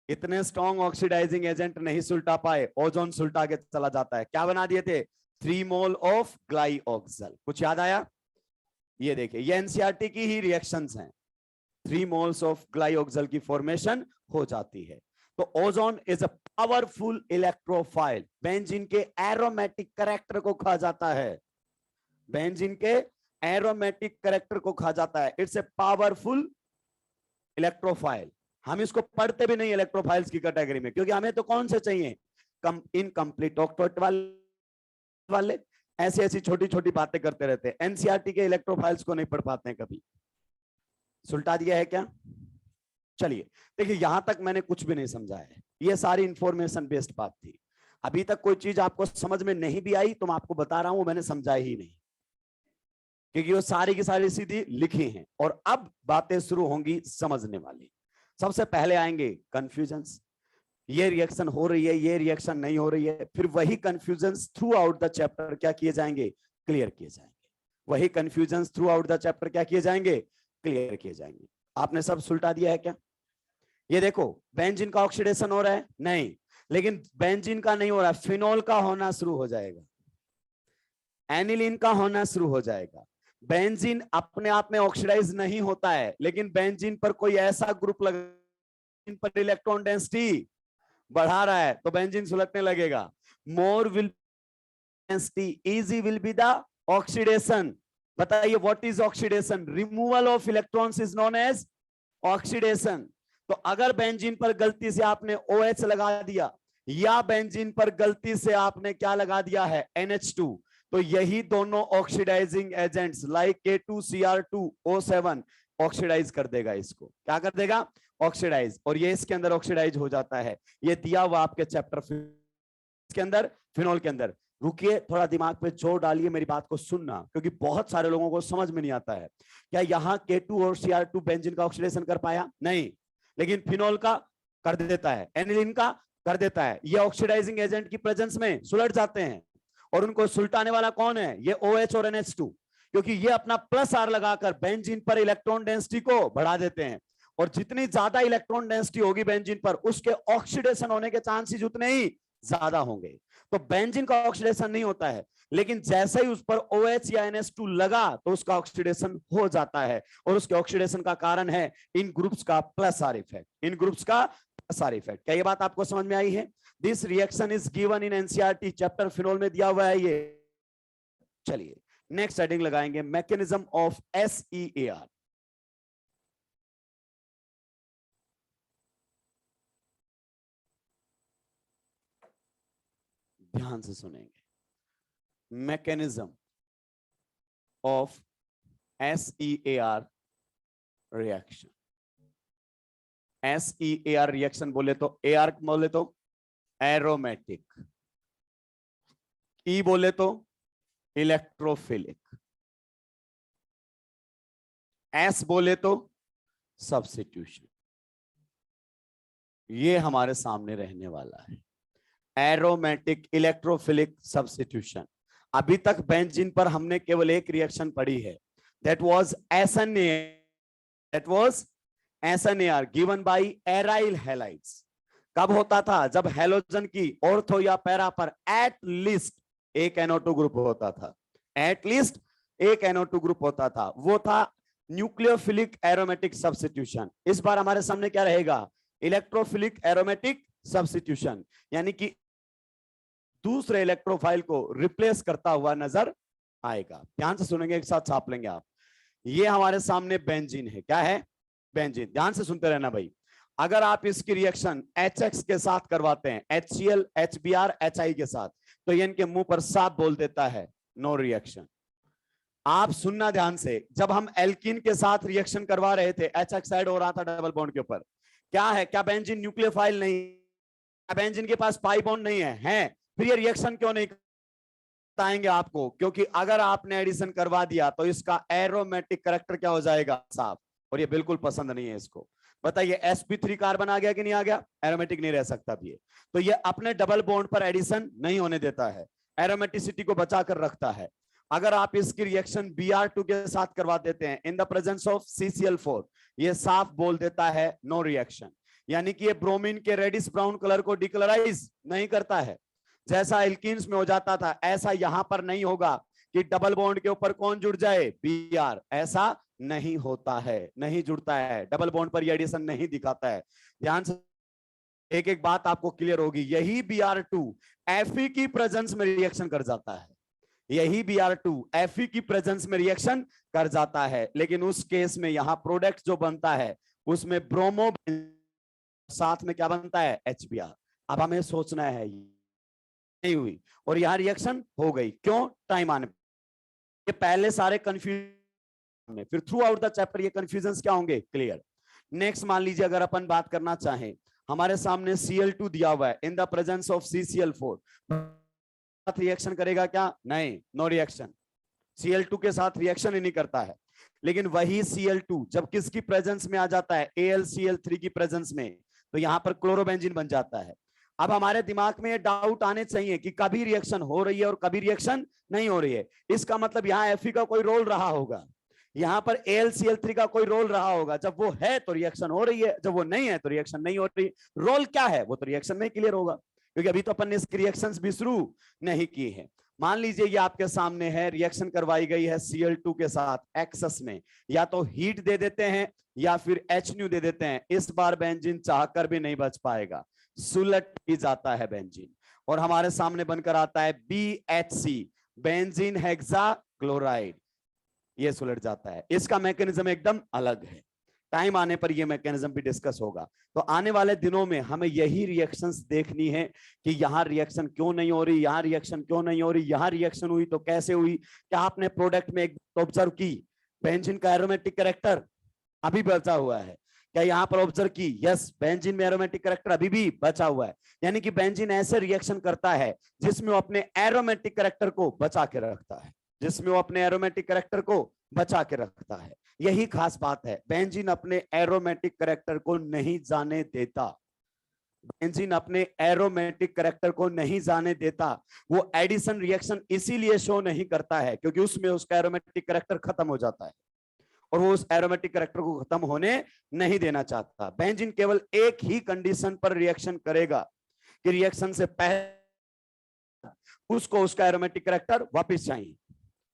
इतने स्ट्रॉन्ग ऑक्सीडाइजिंग एजेंट नहीं सुलटा पाए, ओजोन सुलटा के चला जाता है। क्या बना दिए थे? 3 मोल ऑफ ग्लाइऑक्सल। कुछ याद आया? ये देखिए ये एनसीईआरटी की ही रिएक्शंस हैं। 3 मोल्स ऑफ ग्लाइऑक्सल की फॉर्मेशन हो जाती है। तो ozone is a powerful electrophile, benzene के एरोमेटिक कैरेक्टर को खा जाता है। बेंजीन के एरोमेटिक कैरेक्टर को खा जाता है। It's a powerful electrophile. हम इसको पढ़ते भी नहीं इलेक्ट्रोफाइल्स की कैटेगरी में, क्योंकि हमें तो कौन से चाहिए? इनकम्प्लीट ऑक्टेट वाले ऐसी ऐसी छोटी छोटी बातें करते रहते हैं। एनसीईआरटी के इलेक्ट्रोफाइल्स को नहीं पढ़ पाते हैं कभी। सुलटा दिया है क्या? चलिए देखिए यहां तक मैंने कुछ भी नहीं समझा है, ये सारी इंफॉर्मेशन बेस्ड बात थी। अभी तक कोई चीज आपको समझ में नहीं भी आई तो मैं आपको बता रहा हूं मैंने समझाई ही नहीं, क्योंकि वो सारी की सारी सीधी लिखी हैं। और अब बातें शुरू होंगी समझने वाली। सबसे पहले आएंगे कंफ्यूजन्स। ये रिएक्शन हो रही है, ये रिएक्शन नहीं हो रही है, फिर वही confusions through out the chapter क्या किए जाएंगे? क्लियर किए जाएंगे। वही confusions through out the chapter क्या किए जाएंगे? क्लियर किए जाएंगे। आपने सब सुलटा दिया है क्या? ये देखो बेंजीन का ऑक्सीडेशन हो रहा है? नहीं, लेकिन बेंजीन का नहीं हो रहा, फिनोल का होना शुरू हो जाएगा, एनिलीन का होना शुरू हो जाएगा। बेंजीन अपने आप में ऑक्सीडाइज नहीं होता है, लेकिन बेंजीन पर कोई ऐसा ग्रुप लगा पर इलेक्ट्रॉन डेंसिटी बढ़ा रहा है तो बेंजीन सुलटने लगेगा। More will density, easy will be the oxidation. बताइए what is oxidation? Removal of electrons is known as oxidation. तो अगर बेंजीन पर गलती से आपने OH लगा दिया या बेंजीन पर गलती से आपने क्या लगा दिया है? NH2, तो यही दोनों oxidising agents like K2Cr2O7 oxidise कर देगा। इसको क्या कर देगा? ऑक्सीडाइज। और ये इसके अंदर ऑक्सीडाइज हो जाता है। ये दिया हुआ आपके चैप्टर के अंदर, फिनोल के अंदर। रुकिए, थोड़ा दिमाग पे जोर डालिए, मेरी बात को सुनना, क्योंकि बहुत सारे लोगों को समझ में नहीं आता है। क्या यहाँ K2 और Cr2 बेंजीन का ऑक्सीडेशन कर पाया? नहीं, लेकिन फिनोल का कर देता है, एनिलीन का कर देता है। ये ऑक्सीडाइजिंग एजेंट की प्रेजेंस में सुलट जाते हैं। और उनको सुलटाने वाला कौन है? ये OH और NH2, क्योंकि ये अपना +R लगाकर बेंजीन पर इलेक्ट्रॉन डेंसिटी को बढ़ा देते हैं। और जितनी ज्यादा इलेक्ट्रॉन डेंसिटी होगी बेंजीन पर, उसके ऑक्सीडेशन होने के चांसेस उतने ही ज्यादा होंगे। तो बेंजीन का ऑक्सीडेशन नहीं होता है, लेकिन जैसे ही उस पर OH या NH2 लगा तो उसका ऑक्सीडेशन हो जाता है। और उसके ऑक्सीडेशन का कारण है इन ग्रुप्स का +R इफेक्ट, इन ग्रुप्स का +R इफेक्ट। क्या ये बात आपको समझ में आई है? This reaction is given in NCERT chapter phenol में दिया हुआ है ये। चलिए नेक्स्ट हेडिंग लगाएंगे, मैकेनिज्म ऑफ SEAR। ध्यान से सुनेंगे। Mechanism of SEAR reaction. SEAR reaction बोले तो, AR बोले तो एरोमेटिक, E बोले तो इलेक्ट्रोफिलिक, S बोले तो सब्स्टिट्यूशन। ये हमारे सामने रहने वाला है, एरोमेटिक, इलेक्ट्रोफिलिक, सब्स्टिट्यूशन। अभी तक बेंजीन पर हमने केवल एक रिएक्शन पढ़ी है, that was SNAR given by aryl halides. कब होता था? जब हेलोजन की ऑर्थो या पैरा पर एट लीस्ट एक NO2 ग्रुप होता था, एट लीस्ट एक NO2 ग्रुप होता था, वो था न्यूक्लियोफिलिक एरोमेटिक सब्स्टिट्यूशन। इस बार हमारे सामने क्या रहेगा? इलेक्ट्रोफिलिक एरोमेटिक सब्स्टिट्यूशन, यानी कि दूसरे इलेक्ट्रोफाइल को रिप्लेस करता हुआ नजर आएगा। ध्यान से सुनेंगे, एक साथ छाप लेंगे आप। ये हमारे सामने बेंजीन है। क्या है? बेंजीन। ध्यान से सुनते रहना भाई। अगर आप इसकी रिएक्शन HX के साथ करवाते हैं, HCl, HBr, HI के साथ, तो ये इनके मुंह पर साफ बोल देता है नो रिएक्शन। आप सुनना ध्यान से, जब हम एल्कीन के साथ रिएक्शन करवा रहे थे, HX साइड हो रहा था डबल बॉन्ड के ऊपर, क्या है? क्या बेंजीन न्यूक्लियोफाइल नहीं? बेंजीन के पास पाई बॉन्ड नहीं है? फिर ये रिएक्शन क्यों नहीं बताएंगे आपको? क्योंकि अगर आपने एडिशन करवा दिया तो इसका एरोमेटिक कैरेक्टर क्या हो जाएगा? साफ। और ये बिल्कुल पसंद नहीं है इसको। बताइए, sp3 कार्बन आ गया कि नहीं आ गया? एरोमेटिक नहीं रह सकता भी है। तो ये अपने डबल बॉन्ड पर एडिशन नहीं होने देता है, एरोमेटिसिटी को बचाकर रखता है। अगर आप इसकी रिएक्शन Br2 के साथ करवा देते हैं इन द प्रेजेंस ऑफ CCl4, ये साफ बोल देता है नो रिएक्शन। यानी कि ये ब्रोमीन के रेडिश ब्राउन कलर को डिकलराइज नहीं करता है। जैसा एल्कीन्स में हो जाता था, ऐसा यहां पर नहीं होगा कि डबल बॉन्ड के ऊपर कौन जुड़ जाए? Br। ऐसा नहीं होता है, नहीं जुड़ता है, डबल बॉन्ड पर ये एडिशन नहीं दिखाता है। ध्यान से एक एक बात आपको क्लियर होगी। यही Br2 Fe की प्रेजेंस में रिएक्शन कर जाता है, यही Br2 Fe की प्रेजेंस में रिएक्शन कर जाता है। लेकिन उस केस में यहां प्रोडक्ट जो बनता है उसमें ब्रोमो, साथ में क्या बनता है? HBr। अब हमें सोचना है, नहीं हुई और यहां रिएक्शन हो गई, क्यों? टाइम आने। ये पहले सारे कंफ्यूजन में, फिर थ्रू आउट द चैप्टर ये कंफ्यूजन क्या होंगे? क्लियर। नेक्स्ट मान लीजिए, अगर अपन बात करना चाहें, हमारे सामने Cl2 दिया हुआ है इन the presence of CCl4, reaction करेगा क्या? नहीं, नो रिएक्शन। Cl2 के साथ रिएक्शन ही नहीं करता है। लेकिन वही Cl2 जब किसकी प्रेजेंस में आ जाता है? AlCl3 की प्रेजेंस में, तो यहां पर क्लोरोबेंजीन बन जाता है। अब हमारे दिमाग में ये डाउट आने चाहिए कि कभी रिएक्शन हो रही है और कभी रिएक्शन नहीं हो रही है। इसका मतलब यहाँ Fe का कोई रोल रहा होगा, यहां पर AlCl3 का कोई रोल रहा होगा। जब वो है तो रिएक्शन हो रही है, जब वो नहीं है तो रिएक्शन नहीं हो रही। रोल क्या है वो तो रिएक्शन में क्लियर होगा, क्योंकि अभी तो अपन ने इसकी रिएक्शंस भी शुरू नहीं की है। मान लीजिए ये आपके सामने है, रिएक्शन करवाई गई है Cl2 के साथ एक्सेस में, या तो हीट दे देते हैं या फिर HNU दे देते हैं। इस बार बेंजीन चाहकर भी नहीं बच पाएगा, सुलट ही जाता है बेंजीन, और हमारे सामने बनकर आता है BHC, बेंजीन हेक्सा क्लोराइड। ये सुलट जाता है। इसका मैकेनिज्म एकदम अलग है, टाइम आने पर यह मैकेनिज्म भी डिस्कस होगा। तो आने वाले दिनों में हमें यही रिएक्शंस देखनी है कि यहां रिएक्शन क्यों नहीं हो रही, यहां रिएक्शन क्यों नहीं हो रही, यहां रिएक्शन हुई तो कैसे हुई। क्या आपने प्रोडक्ट में एक ऑब्जर्व की बेंजीन का एरोमेटिक कैरेक्टर अभी बचा हुआ है? क्या यहां पर ऑब्जर्व की? यस, बेंजीन में एरोमेटिक कैरेक्टर अभी भी बचा हुआ है। यानी कि बेंजीन ऐसे रिएक्शन करता है जिसमें वो अपने एरोमेटिक कैरेक्टर को बचा के रखता है, जिसमें वो अपने एरोमेटिक कैरेक्टर को बचा के रखता है। यही खास बात है, बेंजीन अपने एरोमेटिक कैरेक्टर को नहीं जाने देता। बेंजीन अपने एरोमेटिक कैरेक्टर को नहीं जाने देता। वो एडिशन रिएक्शन इसीलिए शो नहीं करता है क्योंकि उसमें उसका एरोमेटिक कैरेक्टर खत्म हो जाता है और वो उस एरोमेटिक कैरेक्टर को खत्म होने नहीं देना चाहता। बेंजीन केवल एक ही कंडीशन पर रिएक्शन करेगा कि रिएक्शन से पहले उसको उसका एरोमेटिक कैरेक्टर वापस चाहिए,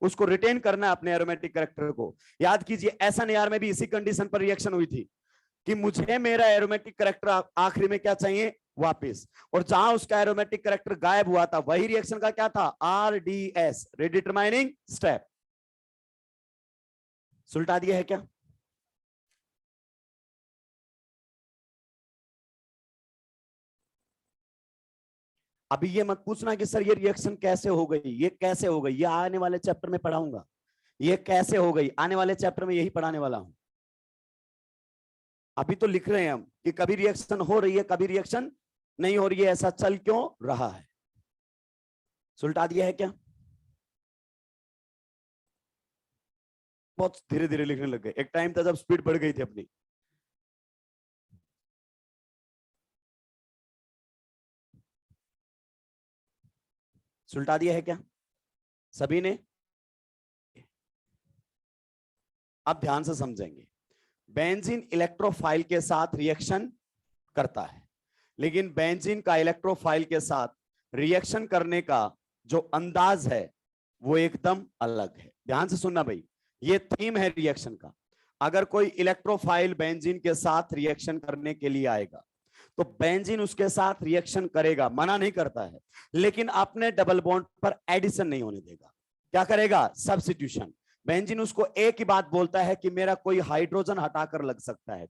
उसको रिटेन करना है अपने एरोमेटिक कैरेक्टर को। याद कीजिए SNAR में भी इसी कंडीशन पर रिएक्शन हुई थी कि मुझे मेरा एरोमेटिक कैरेक्टर आखिरी में क्या चाहिए? वापस। और जहां उसका एरोमेटिक कैरेक्टर गायब हुआ था वही रिएक्शन का क्या था? RDS, रिडिटरमाइनिंग step. सुलटा दिया है क्या? अभी ये मत पूछना कि सर ये रिएक्शन कैसे हो गई, ये कैसे हो गई, ये आने वाले चैप्टर में पढ़ाऊंगा, ये कैसे हो गई आने वाले चैप्टर में यही पढ़ाने वाला हूं। अभी तो लिख रहे हैं हम कि कभी रिएक्शन हो रही है, कभी रिएक्शन नहीं हो रही है, ऐसा चल क्यों रहा है। सुलटा दिया है क्या? बहुत धीरे धीरे लिखने लग गए। एक टाइम था जब स्पीड बढ़ गई थी अपनी। सुलटा दिया है क्या सभी ने? अब ध्यान से समझेंगे। बेंजीन इलेक्ट्रोफाइल के साथ रिएक्शन करता है, लेकिन बेंजीन का इलेक्ट्रोफाइल के साथ रिएक्शन करने का जो अंदाज है वो एकदम अलग है। ध्यान से सुनना भाई, ये थीम है रिएक्शन का। अगर कोई इलेक्ट्रोफाइल बेंजीन के साथ रिएक्शन करने के लिए आएगा तो बेंजीन उसके साथ रिएक्शन करेगा, मना नहीं करता है, लेकिन अपने डबल बॉन्ड पर एडिशन नहीं होने देगा। क्या करेगा? सब्स्टिट्यूशन। बेंजीन उसको एक ही बात बोलता है कि मेरा कोई हाइड्रोजन हटाकर लग सकता है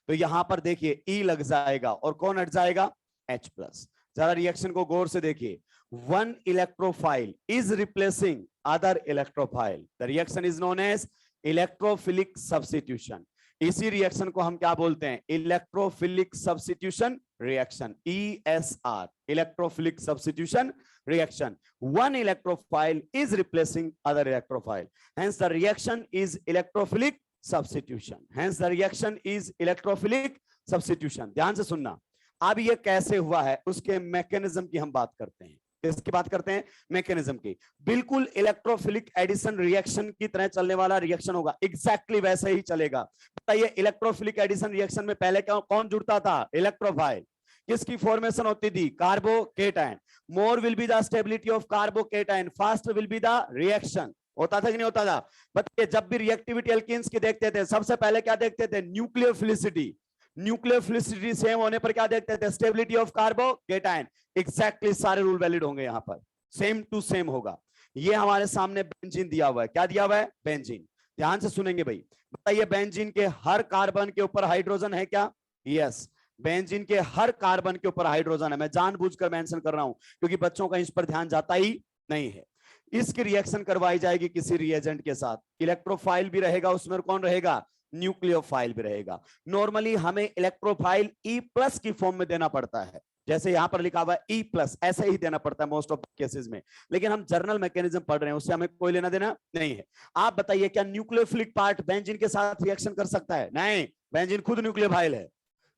तो यहां पर देखिए ई लग जाएगा और कौन हट जाएगा? H plus. जरा रिएक्शन को गौर से देखिए। One electrophile is replacing other electrophile, the reaction is known as electrophilic substitution. इसी रिएक्शन को हम क्या बोलते हैं? इलेक्ट्रोफिलिक सब्स्टिट्यूशन रिएक्शन, ESR, इलेक्ट्रोफिलिक सब्स्टिट्यूशन reaction. One electrophile is replacing other electrophile, hence the reaction is electrophilic substitution. Hence the reaction is electrophilic substitution. ध्यान से सुनना। अब ये कैसे हुआ है उसके मैकेनिज्म की हम बात करते हैं। इसकी बात करते हैं मैकेनिज्म की। बिल्कुल इलेक्ट्रोफिलिक एडिशन रिएक्शन की तरह चलने वाला रिएक्शन होगा, एग्जैक्टली वैसे ही चलेगा। बताइए इलेक्ट्रोफिलिक एडिशन रिएक्शन में पहले कौन जुड़ता था? इलेक्ट्रोफाइल। किसकी फॉर्मेशन होती थी? Carbocation. More will be the stability of carbocation, faster will be the reaction. होता था कि नहीं होता था? बताइए जब भी रिएक्टिविटी एल्कीन्स की देखते थे सबसे पहले क्या देखते थे? न्यूक्लियोफिलिसिटी। न्यूक्लियोफिलिसिटी सेम होने पर क्या देखते थे? Stability of carbocation. एग्जैक्टली सारे रूल वैलिड होंगे यहां पर, सेम टू सेम होगा। ये हमारे सामने बेंजीन दिया हुआ है। क्या दिया हुआ है? बेंजीन। ध्यान से सुनेंगे भाई। बताइए बेंजीन के हर कार्बन के ऊपर हाइड्रोजन है क्या? यस, बेंजीन के हर कार्बन के ऊपर हाइड्रोजन है। मैं जानबूझकर मेंशन कर रहा हूं क्योंकि बच्चों का इस पर ध्यान जाता ही नहीं है। इसकी रिएक्शन करवाई जाएगी किसी रिएजेंट के साथ। इलेक्ट्रोफाइल भी रहेगा उसमें, और कौन रहेगा? न्यूक्लियोफाइल भी रहेगा। नॉर्मली हमें इलेक्ट्रोफाइल E+ की फॉर्म में देना पड़ता है, जैसे यहां पर लिखा हुआ है E+, ऐसे ही देना पड़ता है मोस्ट ऑफ केसेस में। लेकिन हम जर्नल मैकेनिज्म पढ़ रहे हैं, उससे हमें कोई लेना देना नहीं है। आप बताइए क्या न्यूक्लियोफिलिक पार्ट बेंजीन के साथ रिएक्शन कर सकता है? नहीं, बेंजीन खुद न्यूक्लियोफाइल है,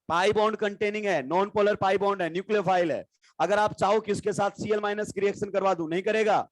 पाई बॉन्ड कंटेनिंग है, नॉन पोलर पाई बॉन्ड है, न्यूक्लियोफाइल है। अगर आप चाहो कि इसके साथ Cl- की रिएक्शन करवा दूं, नहीं करेगा।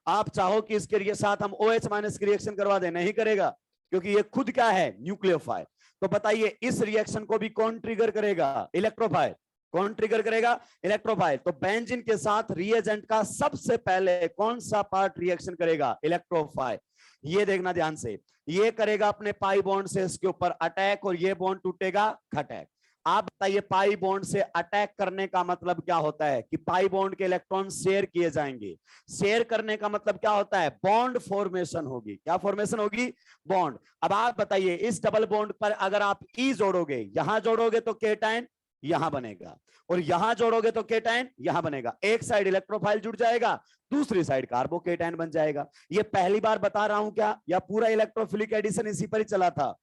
आप चाहो कि इसके साथ हम OH- की रिएक्शन करवा दें, नहीं करेगा, क्योंकि ये खुद क्या है? न्यूक्लियोफाइल। तो बताइए इस रिएक्शन को भी कौन ट्रिगर करेगा? इलेक्ट्रोफाइल। कौन ट्रिगर करेगा? इलेक्ट्रोफाइल। तो बेंजीन के साथ रिएजेंट का सबसे पहले कौन सा पार्ट रिएक्शन करेगा? इलेक्ट्रोफाइल। ये देखना ध्यान से, ये करेगा अपने पाई बॉन्ड से इसके ऊपर अटैक और ये बॉन्ड टूटेगा खटैक। आप बताइए पाई बॉन्ड से अटैक करने का मतलब क्या होता है? कि पाई बॉन्ड के इलेक्ट्रॉन शेयर किए जाएंगे। शेयर करने का मतलब क्या होता है? बॉन्ड फॉर्मेशन होगी। क्या फॉर्मेशन होगी? बॉन्ड। अब आप बताइए इस डबल बॉन्ड पर अगर आप ई जोड़ोगे, यहां जोड़ोगे तो केटायन यहां बनेगा, और यहां जोड़ोगे तो केटायन यहां बनेगा। एक साइड इलेक्ट्रोफाइल जुड़ जाएगा, दूसरी साइड कार्बोकेटायन बन जाएगा। ये पहली बार बता रहा हूं क्या, या पूरा इलेक्ट्रोफिलिक एडिशन इसी पर ही चला था?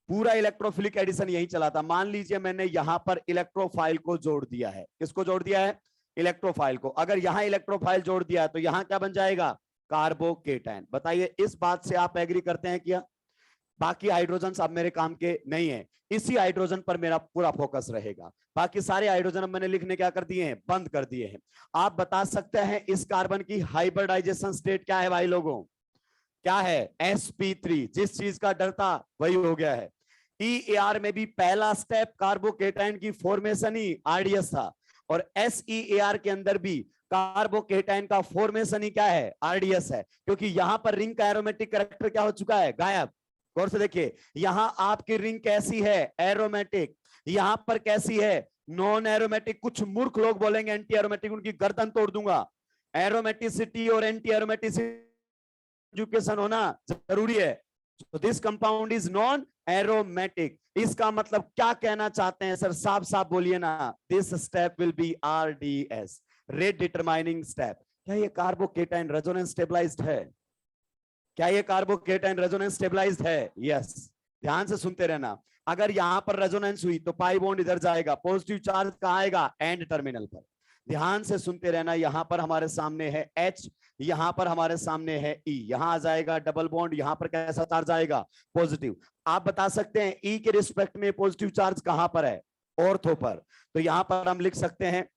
पूरा इलेक्ट्रोफिलिक एडिशन यही चला था। मान लीजिए मैंने यहां पर इलेक्ट्रोफाइल को जोड़ दिया है। किसको जोड़ दिया है? इलेक्ट्रोफाइल को। अगर यहां इलेक्ट्रोफाइल जोड़ दिया तो यहां क्या बन जाएगा? कार्बोकेटायन। बताइए इस बात से आप एग्री करते हैं क्या? बाकी हाइड्रोजन अब मेरे काम के नहीं है, इसी हाइड्रोजन पर मेरा पूरा फोकस रहेगा। बाकी सारे हाइड्रोजन मैंने लिखने क्या कर दिए हैं? बंद कर दिए हैं। आप बता सकते हैं इस कार्बन की हाइब्रिडाइजेशन स्टेट क्या है भाई लोगों? क्या है? sp3। जिस चीज का डर था वही हो गया है। EAR में भी पहला स्टेप कार्बोकेटायन की फॉर्मेशन ही RDS था, और SEAR के अंदर भी कार्बोकेटायन का फॉर्मेशन ही क्या है? RDS है, क्योंकि यहां पर रिंग का एरोमेटिक कैरेक्टर क्या हो चुका है? गायब। गौर से देखिए, यहां आपकी रिंग कैसी है? एरोमेटिक। यहां पर कैसी है? Non aromatic. कुछ मूर्ख लोग बोलेंगे एंटी एरोमेटिक, उनकी गर्दन तोड़ दूंगा। एरोमेटिसिटी और एंटी एरोमेटिसिटी एजुकेशन होना जरूरी है। तो this compound is non aromatic. इसका मतलब क्या कहना चाहते हैं सर? साफ साफ बोलिए ना। This step will be RDS, rate determining step. क्या ये कार्बोकेटाइन रेजोनेंस स्टेबलाइज्ड है? क्या ये कार्बोकेटाइन रेजोनेंस स्टेबलाइज्ड है? यस। ध्यान से सुनते रहना। अगर यहां पर रेजोनेंस हुई तो पाई बॉन्ड इधर जाएगा, पॉजिटिव चार्ज कहां आएगा? एंड टर्मिनल पर। ध्यान से सुनते रहना। यहां पर हमारे सामने है H, यहां पर हमारे सामने है E, यहां आ जाएगा डबल बॉन्ड, यहां पर कैसा चार्ज आएगा? पॉजिटिव। आप बता सकते हैं E के रिस्पेक्ट में पॉजिटिव चार्ज कहां पर है? ऑर्थो पर। तो यहां पर हम लिख सकते हैं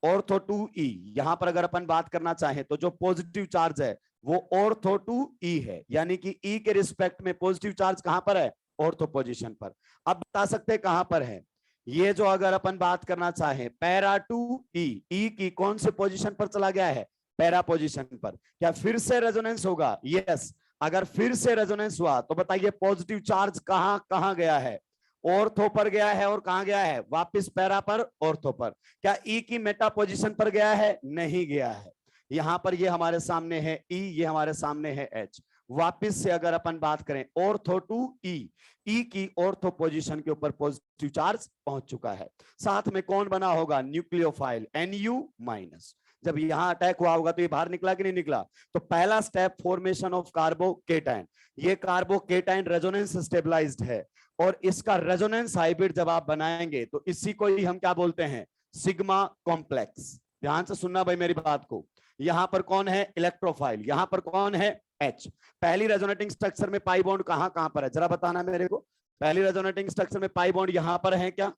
ऑर्थो टू E। यहां पर अगर अपन बात करना चाहें तो जो पॉजिटिव चार्ज है वो ऑर्थो टू E है, यानी कि E के रिस्पेक्ट में पॉजिटिव चार्ज कहां पर है? ऑर्थो पोजीशन पर। अब बता सकते हैं कहां पर है ये, जो अगर अपन बात करना चाहें पैरा टू E, E की कौन से पोजीशन पर चला गया है? पैरा पोजीशन पर। क्या फिर से रेजोनेंस होगा? यस। अगर फिर से रेजोनेंस हुआ तो बताइए पॉजिटिव चार्ज कहां कहां गया है? ऑर्थो पर गया है। और कहां गया है? वापस पैरा पर, ऑर्थो पर। क्या ई की मेटा पोजीशन पर गया है? नहीं गया है। यहां पर ये हमारे सामने है ई, ये हमारे सामने है एच। वापस से अगर अपन बात करें ऑर्थो टू ई, ई की ऑर्थो पोजीशन के ऊपर पॉजिटिव चार्ज पहुंच चुका है। साथ में कौन बना होगा? Nucleophile Nu-। जब यहां अटैक हुआ होगा तो ये बाहर निकला कि नहीं निकला? तो पहला स्टेप फॉर्मेशन ऑफ कार्बोकेटाइन। ये कार्बोकेटाइन रेजोनेंस स्टेबलाइज्ड है और इसका रेजोनेंस हाइब्रिड जब आप बनाएंगे तो इसी को ही हम क्या बोलते हैं? Sigma complex. ध्यान से सुनना भाई मेरी बात को। यहां पर कौन है? इलेक्ट्रोफाइल। यहां पर कौन है? H। पहली रेजोनेटिंग स्ट्रक्चर में पाई बॉन्ड कहां कहां पर है? जरा बताना मेरे को। पहली रेजोनेटिंग स्ट्रक्चर में पाई बॉन्ड यहां पर है क्या?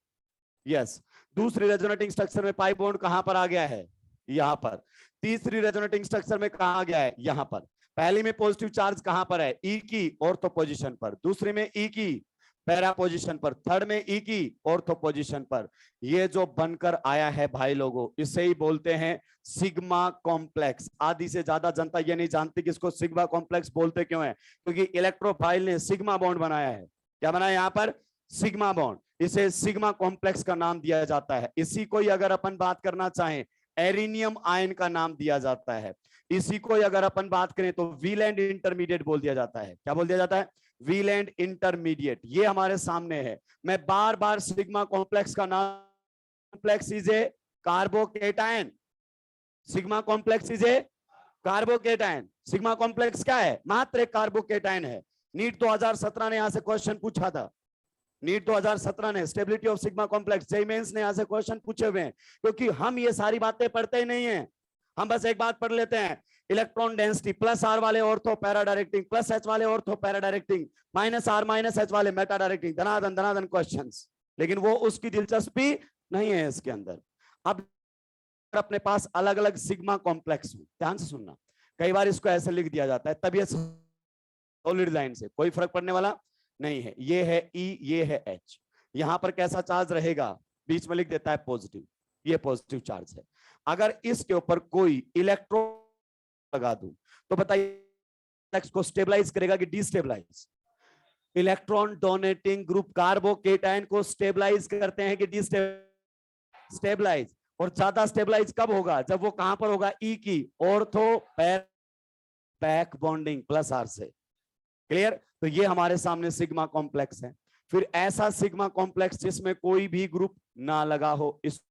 यस। दूसरी रेजोनेटिंग स्ट्रक्चर में पाई बॉन्ड कहां पर आ गया है? यहां पर। तीसरी रेजोनेटिंग स्ट्रक्चर में कहां आ गया है? यहां पर। पहली में पॉजिटिव चार्ज कहां पर है? ई की ऑर्थो पोजीशन पर। दूसरी में ई की पैरा पोजीशन पर। थर्ड में ई की ऑर्थो पोजीशन पर। ये जो बनकर आया है भाई लोगों, इसे ही बोलते हैं सिग्मा कॉम्प्लेक्स। आधी से ज्यादा जनता ये नहीं जानती कि इसको सिग्मा कॉम्प्लेक्स बोलते क्यों है, क्योंकि इलेक्ट्रोफाइल ने सिग्मा बॉन्ड बनाया है। क्या बनाया यहां पर? Sigma bond. इसे सिग्मा कॉम्प्लेक्स का नाम दिया जाता है। इसी को ही अगर अपन बात करना चाहें एरिनियम आयन का नाम दिया जाता है। इसी को अगर अपन बात करें तो वीलैंड इंटरमीडिएट बोल दिया जाता है। क्या बोल दिया जाता है? Wieland intermediate. ये हमारे सामने है। मैं बार बार सिग्मा कॉम्प्लेक्स का नाम, complex is a carbocation. Sigma complex is a carbocation. Sigma complex क्या है? मात्र एक कार्बोकेटाइन है। नीट 2017 ने यहां से क्वेश्चन पूछा था। नीट 2017 ने stability of sigma complex, JEE mains ने यहां से क्वेश्चन पूछे हुए हैं। क्योंकि हम ये सारी बातें पढ़ते ही नहीं है। हम बस एक बात पढ़ लेते हैं, इलेक्ट्रॉन डेंसिटी प्लस आर वाले ortho para directing, plus H वाले ortho para directing, minus R minus H वाले मेटा डायरेक्टिंग। धनाधन क्वेश्चंस। लेकिन वो उसकी दिलचस्पी नहीं है इसके अंदर। अब अपने पास अलग अलग सिग्मा कॉम्प्लेक्स हो, ध्यान से सुनना। कई बार इसको ऐसे लिख दिया जाता है तभी सॉलिड लाइन से, कोई फर्क पड़ने वाला नहीं है। ये है E, ये है H। यहां पर कैसा चार्ज रहेगा? बीच में लिख देता है पॉजिटिव। ये पॉजिटिव चार्ज है। अगर इसके ऊपर कोई इलेक्ट्रॉन लगा दूं तो बताइए को स्टेबलाइज करेगा कि destabilise? Electron donating group carbocation को स्टेबलाइज करते हैं कि डिस्टेबलाइज? और ज्यादा स्टेबलाइज कब होगा? जब वो कहां पर होगा? E की ortho back bonding plus R से। क्लियर? तो ये हमारे सामने सिग्मा कॉम्प्लेक्स है। फिर ऐसा सिग्मा कॉम्प्लेक्स जिसमें कोई भी ग्रुप ना लगा हो, इस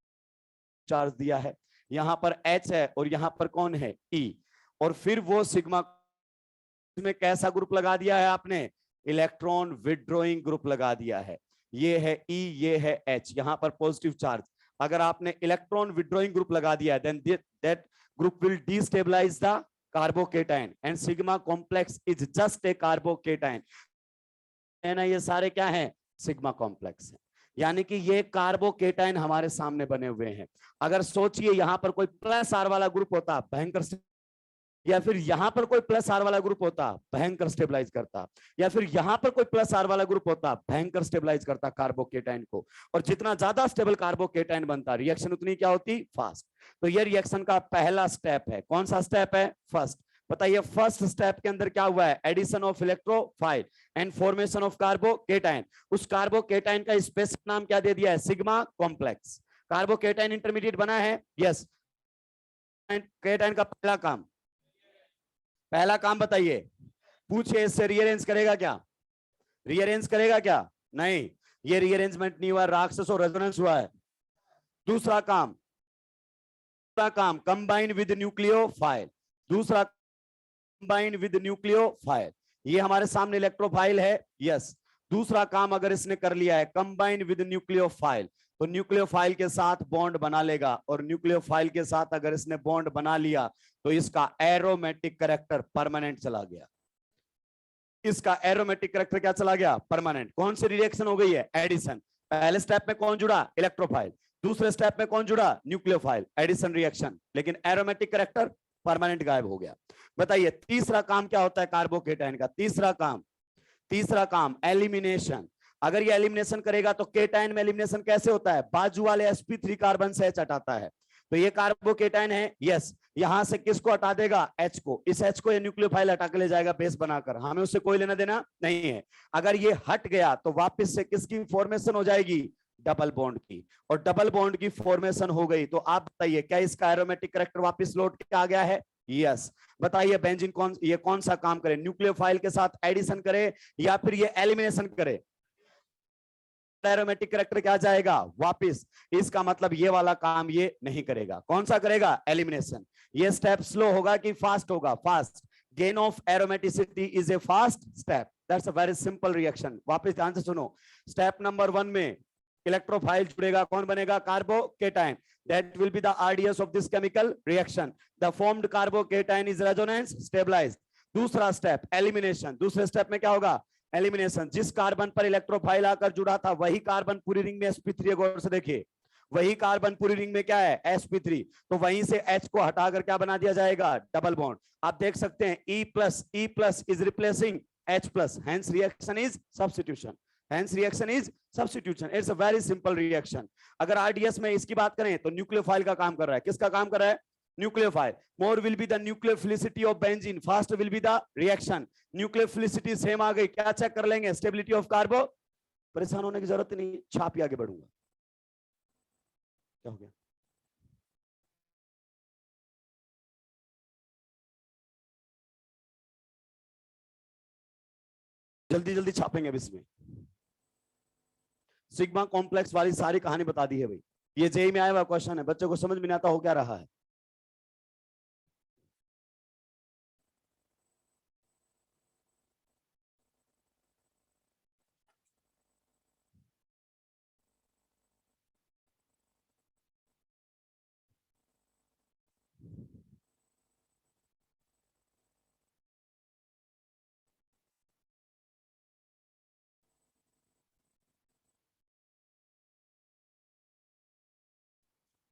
चार्ज दिया है। यहां पर H है और यहां पर कौन है? E। और फिर वो सिग्मा में कैसा ग्रुप लगा दिया है आपने? इलेक्ट्रॉन विड्रॉइंग ग्रुप लगा दिया है। ये है E, ये है H। यहां पर पॉजिटिव चार्ज। अगर आपने इलेक्ट्रॉन विड्रॉइंग ग्रुप लगा दिया है then that group will destabilize the carbocation and sigma complex is just a carbocation. है ना? ये सारे क्या हैं? सिग्मा कॉम्प्लेक्स है। यानी कि ये कार्बोकेटाइन हमारे सामने बने हुए हैं। अगर सोचिए यहां पर कोई प्लस आर वाला ग्रुप होता भयंकर, या फिर यहां पर कोई प्लस आर वाला ग्रुप होता भयंकर स्टेबलाइज करता, या फिर यहां पर कोई प्लस आर वाला ग्रुप होता भयंकर स्टेबलाइज करता कार्बोकेटाइन को। और जितना ज्यादा स्टेबल कार्बोकेटाइन बनता रिएक्शन उतनी क्या होती? फास्ट। तो ये रिएक्शन का पहला स्टेप है। कौन सा स्टेप है? फर्स्ट। बताइए फर्स्ट स्टेप के अंदर क्या हुआ है? Addition of electrophile and formation of carbocation. उस कार्बोकेटाइन का स्पेसिफिक नाम क्या दे दिया है? Sigma complex. कार्बोकेटाइन इंटरमीडिएट बना है। यस। केटाइन का पहला काम बताइए। पूछिए इससे रीअरेंज करेगा क्या? रीअरेंज करेगा क्या? नहीं, ये रीअरेंजमेंट नहीं हुआ, राक्षस और रेजोनेंस हुआ है। दूसरा काम दूसरा काम कंबाइन विद न्यूक्लियोफाइल, दूसरा कंबाइन विद न्यूक्लियोफाइल, ये हमारे सामने इलेक्ट्रोफाइल है, यस। दूसरा काम अगर इसने कर लिया है कंबाइन विद न्यूक्लियोफाइल, तो न्यूक्लियोफाइल के साथ बॉन्ड बना लेगा, और न्यूक्लियोफाइल के साथ अगर इसने बॉन्ड बना लिया तो इसका एरोमेटिक कैरेक्टर परमानेंट चला गया, इसका एरोमेटिक कैरेक्टर क्या चला गया, परमानेंट। कौन सी रिएक्शन हो गई है, एडिशन। पहले स्टेप में कौन जुड़ा, इलेक्ट्रोफाइल, दूसरे स्टेप में कौन जुड़ा, न्यूक्लियोफाइल, एडिशन रिएक्शन, लेकिन एरोमेटिक कैरेक्टर परमानेंट गायब हो गया। बताइए तीसरा काम क्या होता है कार्बोकेटाइन का, तीसरा काम एलिमिनेशन। अगर ये एलिमिनेशन करेगा तो केटाइन में एलिमिनेशन कैसे होता है, बाजू वाले sp3 कार्बन से H हटाता है, तो ये कार्बोकेटाइन है, यस। यहां से किसको हटा देगा, H को, इस H को ये न्यूक्लियोफाइल हटा के ले जाएगा बेस बनाकर, हमें उससे कोई लेना देना नहीं है। अगर ये हट गया तो वापस से किसकी फॉर्मेशन हो जाएगी, डबल बॉन्ड की, और डबल बॉन्ड की फॉर्मेशन हो गई तो आप बताइए क्या इसका एरोमेटिक कैरेक्टर वापस लौट के आ गया है, यस। बताइए बेंजीन कौन सा काम करे, न्यूक्लियोफाइल के साथ एडिशन करे या फिर ये एलिमिनेशन करे, एरोमेटिक कैरेक्टर क्या जाएगा वापस, इसका मतलब ये वाला काम ये नहीं करेगा। कौन सा करेगा, एलिमिनेशन। ये स्टेप स्लो होगा कि फास्ट होगा, fast. Gain of aromaticity is a fast step, that's a very simple reaction. वापस ध्यान से सुनो, स्टेप नंबर 1 में इलेक्ट्रोफाइल जुड़ेगा, कौन बनेगा, carbocation, that will be the RDS of this chemical reaction. The formed carbocation is resonance stabilized. दूसरा step elimination, दूसरे स्टेप में क्या होगा, एलिमिनेशन। जिस कार्बन पर इलेक्ट्रोफाइल आकर जुड़ा था वही कार्बन पूरी रिंग में sp3, गौर से देखिए, वही कार्बन पूरी रिंग में क्या है, sp3, तो वहीं से H को हटाकर क्या बना दिया जाएगा, डबल बॉन्ड। आप देख सकते हैं E plus is replacing H plus, hence reaction is substitution, hence reaction is substitution. It's a very simple reaction. अगर RDS में इसकी बात करें तो न्यूक्लियोफाइल का काम कर रहा है, किसका काम कर रहा है, nucleophile. More will be the nucleophilicity of benzene, fast will be the reaction. Nucleophilicity same आ गई, क्या चेक कर लेंगे, स्टेबिलिटी ऑफ कार्बो, परेशान होने की जरूरत नहीं, छाप ही आगे बढ़ूंगा। क्या हो गया, जल्दी जल्दी छापेंगे अब इसमें। सिग्मा कॉम्प्लेक्स वाली सारी कहानी बता दी है भाई, ये जेई में आया हुआ क्वेश्चन है, बच्चों को समझ में नहीं आता हो क्या रहा है।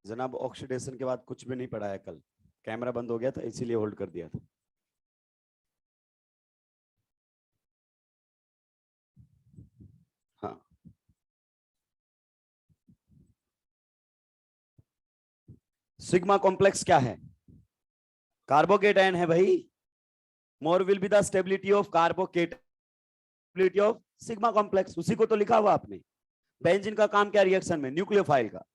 जनाब ऑक्सीडेशन के बाद कुछ भी नहीं पढ़ा है कल, कैमरा बंद हो गया था इसीलिए होल्ड कर दिया था। हाँ, सिग्मा कॉम्प्लेक्स क्या है, कार्बोकेटाइन है भाई। मोर will be the stability of carbocation, stability of sigma complex, उसी को तो लिखा हुआ आपने। बेंजीन का काम क्या रिएक्शन में, न्यूक्लियोफाइल का,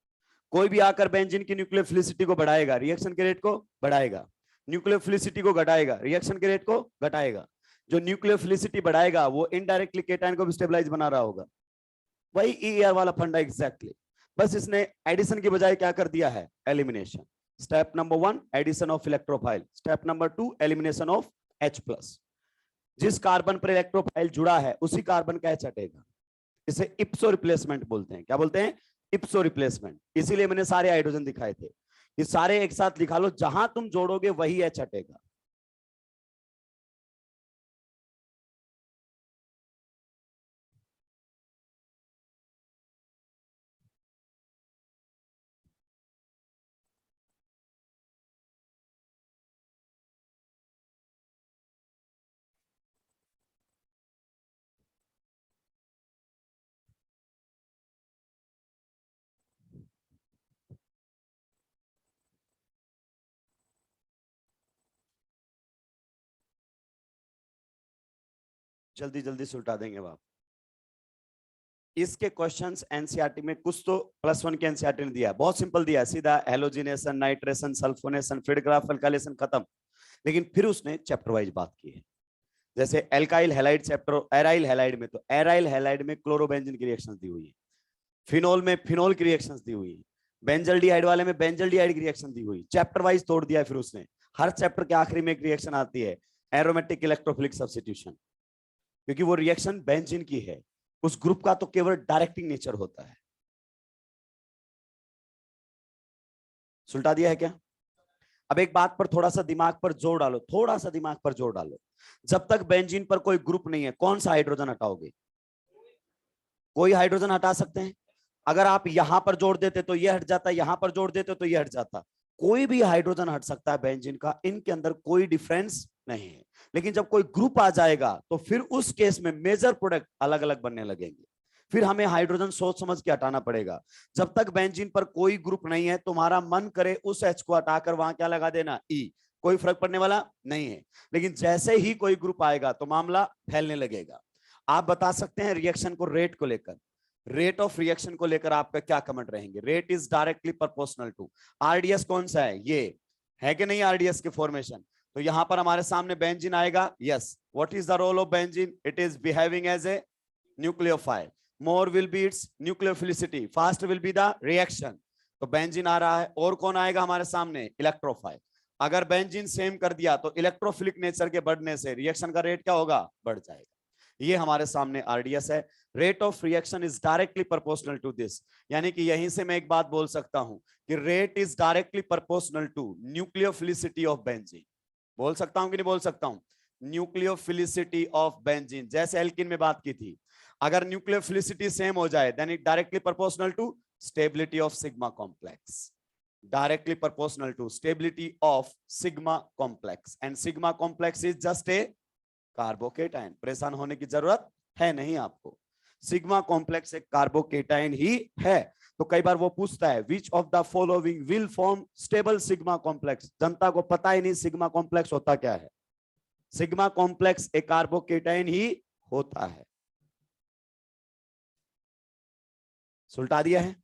कोई भी आकर बेंजीन की न्यूक्लियोफिलिसिटी को बढ़ाएगा, रिएक्शन के रेट को बढ़ाएगा, न्यूक्लियोफिलिसिटी को घटाएगा, रिएक्शन के रेट को घटाएगा। जो न्यूक्लियोफिलिसिटी बढ़ाएगा वो इनडायरेक्टली केटाइन को भी स्टेबलाइज बना रहा होगा, वही ईआर वाला फंडा एग्जैक्टली। बस इसने एडिशन की बजाय क्या कर दिया है, elimination. Step number 1 addition of electrophile, step number 2 elimination of H plus. जिस कार्बन पर इलेक्ट्रोफाइल जुड़ा है उसी कार्बन का H हटेगा, इसे इप्सो रिप्लेसमेंट बोलते हैं। क्या बोलते हैं, इप्सो रिप्लेसमेंट। इसीलिए मैंने सारे हाइड्रोजन दिखाए थे, ये सारे एक साथ लिखा लो, जहां तुम जोड़ोगे वही H हटेगा। जल्दी जल्दी सुलटा देंगे आप। इसके क्वेश्चंस एनसीईआरटी में कुछ तो +1 के एनसीईआरटी ने दिया है, बहुत सिंपल दिया है, सीधा हेलोजिनेशन, नाइट्रेशन, सल्फोनेशन, फ्रीडग्राफ अल्काइलेशन, खत्म। लेकिन फिर उसने चैप्टर वाइज बात की है, जैसे alkyl halide chapter, aryl halide में, तो एराइल हैलाइड में क्लोरोबेंजीन की रिएक्शंस दी हुई है, फिनोल में फिनोल की रिएक्शंस दी हुई है, बेंजल्डिहाइड वाले में बेंजल्डिहाइड की रिएक्शन दी हुई, चैप्टर वाइज तोड़ दिया है फिर उसने। हर चैप्टर के आखिरी में एक रिएक्शन आती है, एरोमेटिक इलेक्ट्रोफिलिक सब्स्टिट्यूशन, क्योंकि वो रिएक्शन बेंजीन की है, उस ग्रुप का तो केवल डायरेक्टिंग नेचर होता है। सुलटा दिया है क्या? अब एक बात पर थोड़ा सा दिमाग पर जोर डालो, थोड़ा सा दिमाग पर जोर डालो। जब तक बेंजीन पर कोई ग्रुप नहीं है, कौन सा हाइड्रोजन हटाओगे? कोई हाइड्रोजन हटा सकते हैं। अगर आप यहां पर जोड़ देते तो ये हट जाता, यहां पर जोड़ देते तो ये हट जाता। कोई भी हाइड्रोजन हट सकता है बेंजीन का, इनके अंदर कोई डिफरेंस नहीं है। लेकिन जब कोई ग्रुप आ जाएगा तो फिर उस केस में मेजर प्रोडक्ट अलग अलग बनने लगेंगे, फिर हमें हाइड्रोजन सोच समझ के हटाना पड़ेगा। जब तक बेंजीन पर कोई ग्रुप नहीं है, तुम्हारा मन करे उस H को हटाकर वहां क्या लगा देना, E, कोई फर्क पड़ने वाला नहीं है। लेकिन जैसे ही कोई ग्रुप आएगा तो मामला फैलने लगेगा। आप बता सकते हैं रिएक्शन को रेट को लेकर, रेट ऑफ रिएक्शन को लेकर आपका क्या कमेंट रहेंगे? Rate is directly proportional to RDS. कौन सा है ये, है कि नहीं आरडीएस के फॉर्मेशन? तो यहां पर हमारे सामने बेंजीन आएगा, yes. What is the role of benzene? It is behaving as a nucleophile, more will be its nucleophilicity, fast will be the reaction. तो बेंजीन आ रहा है, और कौन आएगा हमारे सामने? इलेक्ट्रोफाइल। अगर बेंजीन सेम कर दिया तो इलेक्ट्रोफिलिक नेचर के बढ़ने से रिएक्शन का रेट क्या होगा, बढ़ जाएगा। ये हमारे सामने आरडीएस है। Rate of reaction is directly proportional to this, यानी कि यहीं से मैं एक बात बोल सकता हूं कि rate is directly proportional to nucleophilicity of benzene. बोल सकता हूं कि नहीं बोल सकता हूं? न्यूक्लियोफिलिसिटी ऑफ बेंजीन, जैसे एल्किन में बात की थी, अगर न्यूक्लियोफिलिसिटी सेम हो जाए then it directly proportional to stability of sigma complex, directly proportional to stability of sigma complex, and sigma complex is just a carbocation. परेशान होने की जरूरत है नहीं आपको, सिग्मा कॉम्प्लेक्स एक कार्बोकेटाइन ही है। तो कई बार वो पूछता है विच of the following will form stable sigma complex. जनता को पता ही नहीं सिग्मा कॉम्प्लेक्स होता क्या है। सिग्मा कॉम्प्लेक्स एक कार्बोकेटाइन ही होता है। सुलटा दिया है।